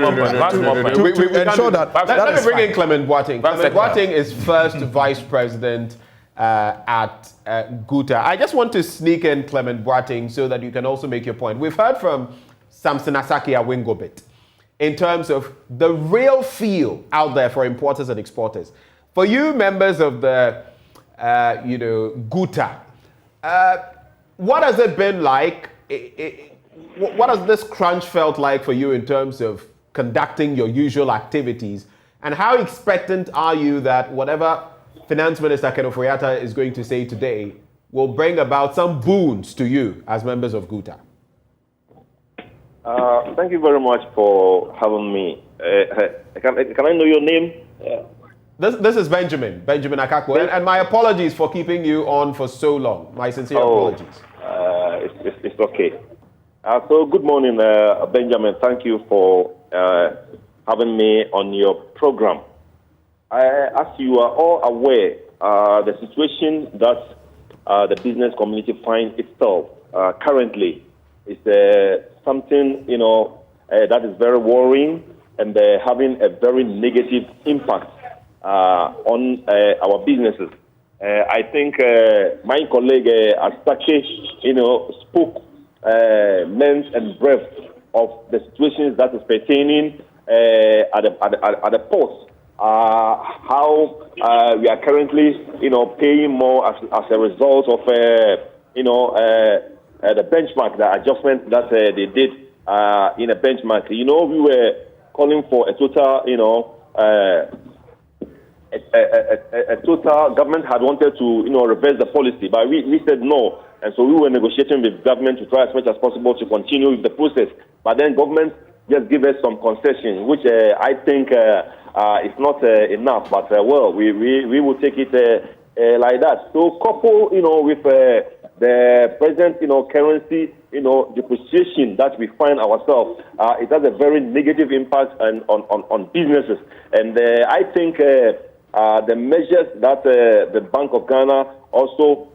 bring in Clement Boateng. Clement Boateng is first vice president at Guta. I just want to sneak in Clement Boateng so that you can also make your point. We've heard from Samson Asaki Awingobit in terms of the real feel out there for importers and exporters. For you members of the, Guta, what has it been like? What has this crunch felt like for you in terms of conducting your usual activities? And how expectant are you that whatever Finance Minister Ken Ofori-Atta is going to say today will bring about some boons to you as members of Guta? Thank you very much for having me. Can I know your name? This is Benjamin Akakwo, and my apologies for keeping you on for so long. My sincere apologies. It's okay. So good morning, Benjamin. Thank you for having me on your program. As you are all aware, the situation that the business community finds itself currently is something that is very worrying and having a very negative impact on our businesses. I think my colleague Astake, spoke length and breadth of the situations that is pertaining at the ports. How we are currently, paying more as a result of, the benchmark, the adjustment that they did in a benchmark. We were calling for a total, a total government had wanted to, reverse the policy, but we said no. And so we were negotiating with government to try as much as possible to continue with the process. But then government just give us some concession, which I think is not enough. But we will take it like that. So couple, with the present, currency, depreciation that we find ourselves, it has a very negative impact on businesses. And I think the measures that the Bank of Ghana also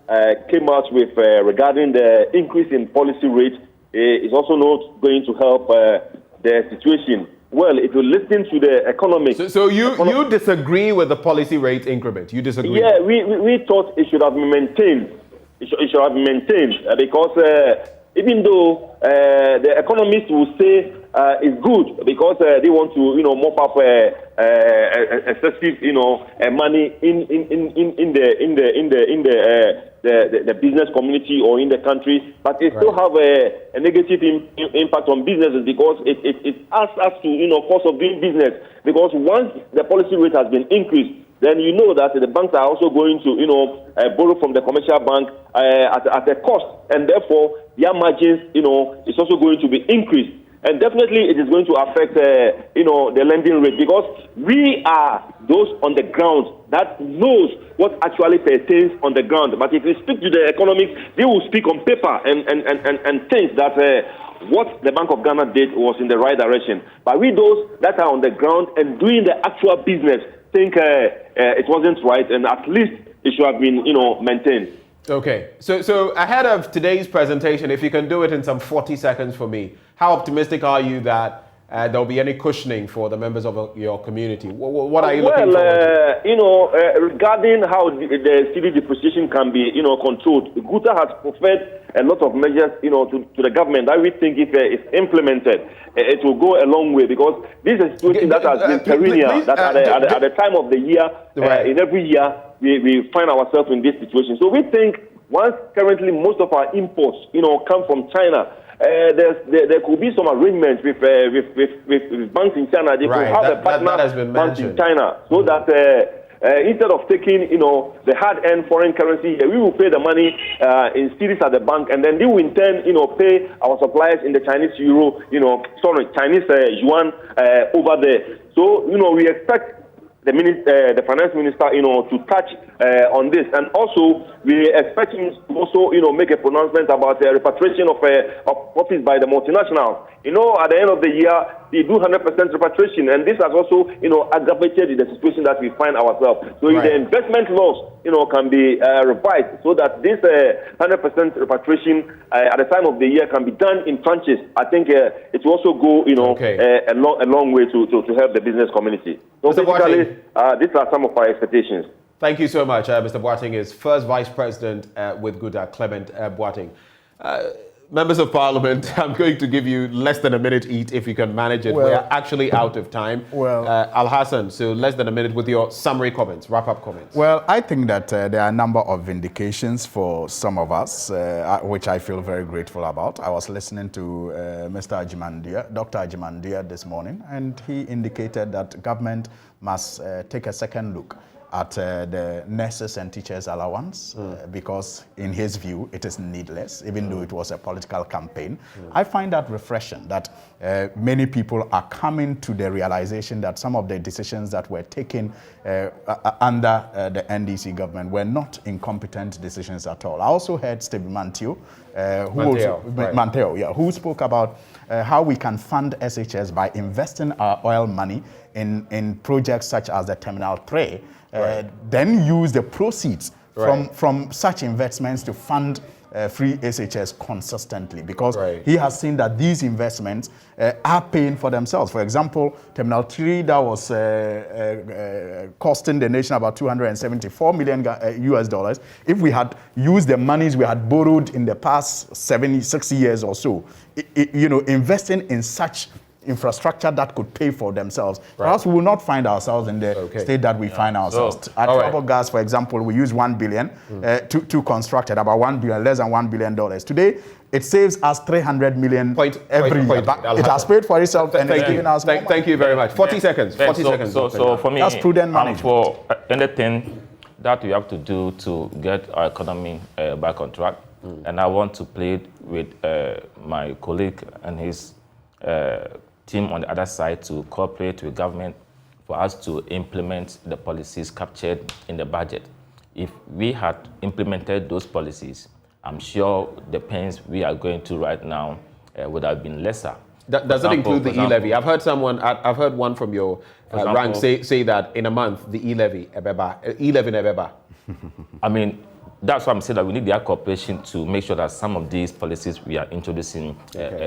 came out with regarding the increase in policy rate is also not going to help the situation. Well, if you listen to the economics... So you disagree with the policy rate increment? You disagree? Yeah, we thought it should have been maintained. It should have been maintained because even though the economists will say it's good because they want to, mop up excessive, money in the business community or in the country, but it still have a negative impact on businesses because it asks us to, cost of doing business. Because once the policy rate has been increased, then you know that the banks are also going to, borrow from the commercial bank at a cost, and therefore their margins, is also going to be increased. And definitely it is going to affect, the lending rate because we are those on the ground that knows what actually pertains on the ground. But if you speak to the economics, they will speak on paper and think that what the Bank of Ghana did was in the right direction. But we those that are on the ground and doing the actual business think it wasn't right, and at least it should have been, maintained. Okay, so ahead of today's presentation, if you can do it in some 40 seconds for me, how optimistic are you that there'll be any cushioning for the members of your community? What are you looking forward to? Regarding how the cedi depreciation can be, controlled, Guta has preferred a lot of measures, to the government that we think if it's implemented, it will go a long way because this is a situation that has been perennial. That at the time of the year, in every year, we find ourselves in this situation. So we think once currently most of our imports, come from China, there could be some arrangements with banks in China. They could have a partner bank in China so that instead of taking, the hard-earned foreign currency here, we will pay the money in cedis at the bank, and then they will in turn, pay our suppliers in the Chinese euro, Chinese yuan over there. So, we expect the finance minister, to touch on this, and also we expect him to also, make a pronouncement about the repatriation of profits by the multinationals. At the end of the year, they do 100% repatriation, and this has also, aggravated the situation that we find ourselves. So if the investment laws, can be revised so that this 100% repatriation at the time of the year can be done in tranches, I think it will also go, a long way to help the business community. So basically, these are some of our expectations. Thank you so much, Mr. Boateng is first Vice President with Guta, Clement Boateng. Members of Parliament, I'm going to give you less than a minute each if you can manage it. We're actually out of time. Al-Hassan, so less than a minute with your summary comments, wrap-up comments. Well, I think that there are a number of vindications for some of us, which I feel very grateful about. I was listening to Mr. Ajimandia, Dr. Ajimandia this morning, and he indicated that government must take a second look at the nurses and teachers allowance because in his view it is needless, even though it was a political campaign. I find that refreshing that many people are coming to the realization that some of the decisions that were taken under the NDC government were not incompetent decisions at all. I also heard Steve Manteo, who spoke about how we can fund SHS by investing our oil money in projects such as the Terminal 3, then use the proceeds from such investments to fund free SHS consistently, because he has seen that these investments are paying for themselves. For example, Terminal 3 that was costing the nation about $274 million US dollars. If we had used the monies we had borrowed in the past 60 years or so, investing in such infrastructure that could pay for themselves, perhaps we will not find ourselves in the state that we find ourselves. At Trouble Gas, for example, we use $1 billion to construct it, about $1 billion, less than $1 billion. Today, it saves us $300 million every year. It has paid for itself and it's giving us more. Thank you very much. 40 seconds. 40 seconds. So for me, that's prudent management. For anything that we have to do to get our economy back on track, and I want to plead with my colleague and his team on the other side to cooperate with government for us to implement the policies captured in the budget. If we had implemented those policies, I'm sure the pains we are going through right now would have been lesser. Does it include the e-levy? I've heard one from your rank say that in a month the e-levy ebeba. I mean, that's why I'm saying that we need their cooperation to make sure that some of these policies we are introducing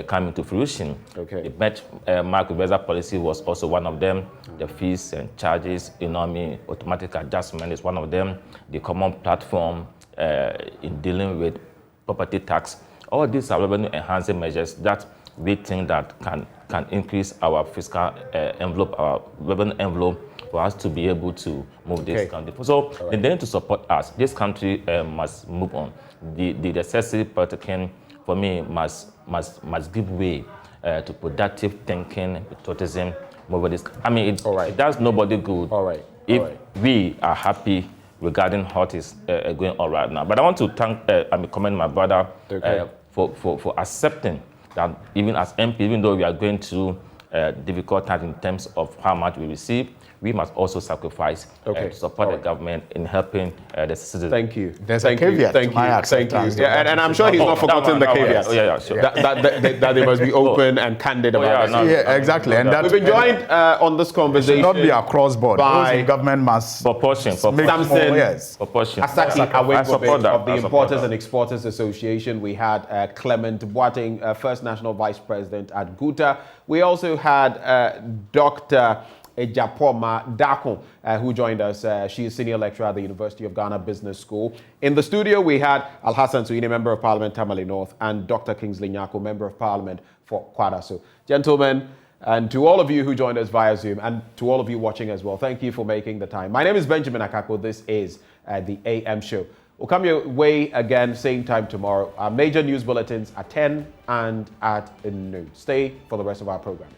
come into fruition. The benchmark reversal policy was also one of them. The fees and charges, automatic adjustment is one of them. The common platform in dealing with property tax. All these are revenue enhancing measures that we think that can increase our fiscal envelope, our revenue envelope, for us to be able to move this country. So they need to support us. This country must move on. The excessive politicking, for me, must give way to productive thinking, patriotism over this. I mean, it does nobody good if we are happy regarding what is going on right now. But I want to commend my brother for accepting that even as MP, even though we are going through difficult times in terms of how much we receive, we must also sacrifice to support the government in helping the citizens. Thank you. There's a caveat. Thank you. And I'm sure he's not forgotten the caveat. Sure. That they must be open and candid about it. Yeah, exactly. And that we've been joined on this conversation. It should not be across board. By government must proportion. Samson Proportion. Asaki Awegbobe of the Importers and that. Exporters Association. We had Clement Boateng, First National Vice President at Guta. We also had Dr. Ejapoma Dakon, who joined us. She is Senior Lecturer at the University of Ghana Business School. In the studio, we had Al-Hassan Suine, Member of Parliament, Tamale North, and Dr. Kingsley Nyako, Member of Parliament for Kwadaso. Gentlemen, and to all of you who joined us via Zoom, and to all of you watching as well, thank you for making the time. My name is Benjamin Akako. This is the AM Show. We'll come your way again, same time tomorrow. Our major news bulletins at 10 and at noon. Stay for the rest of our programming.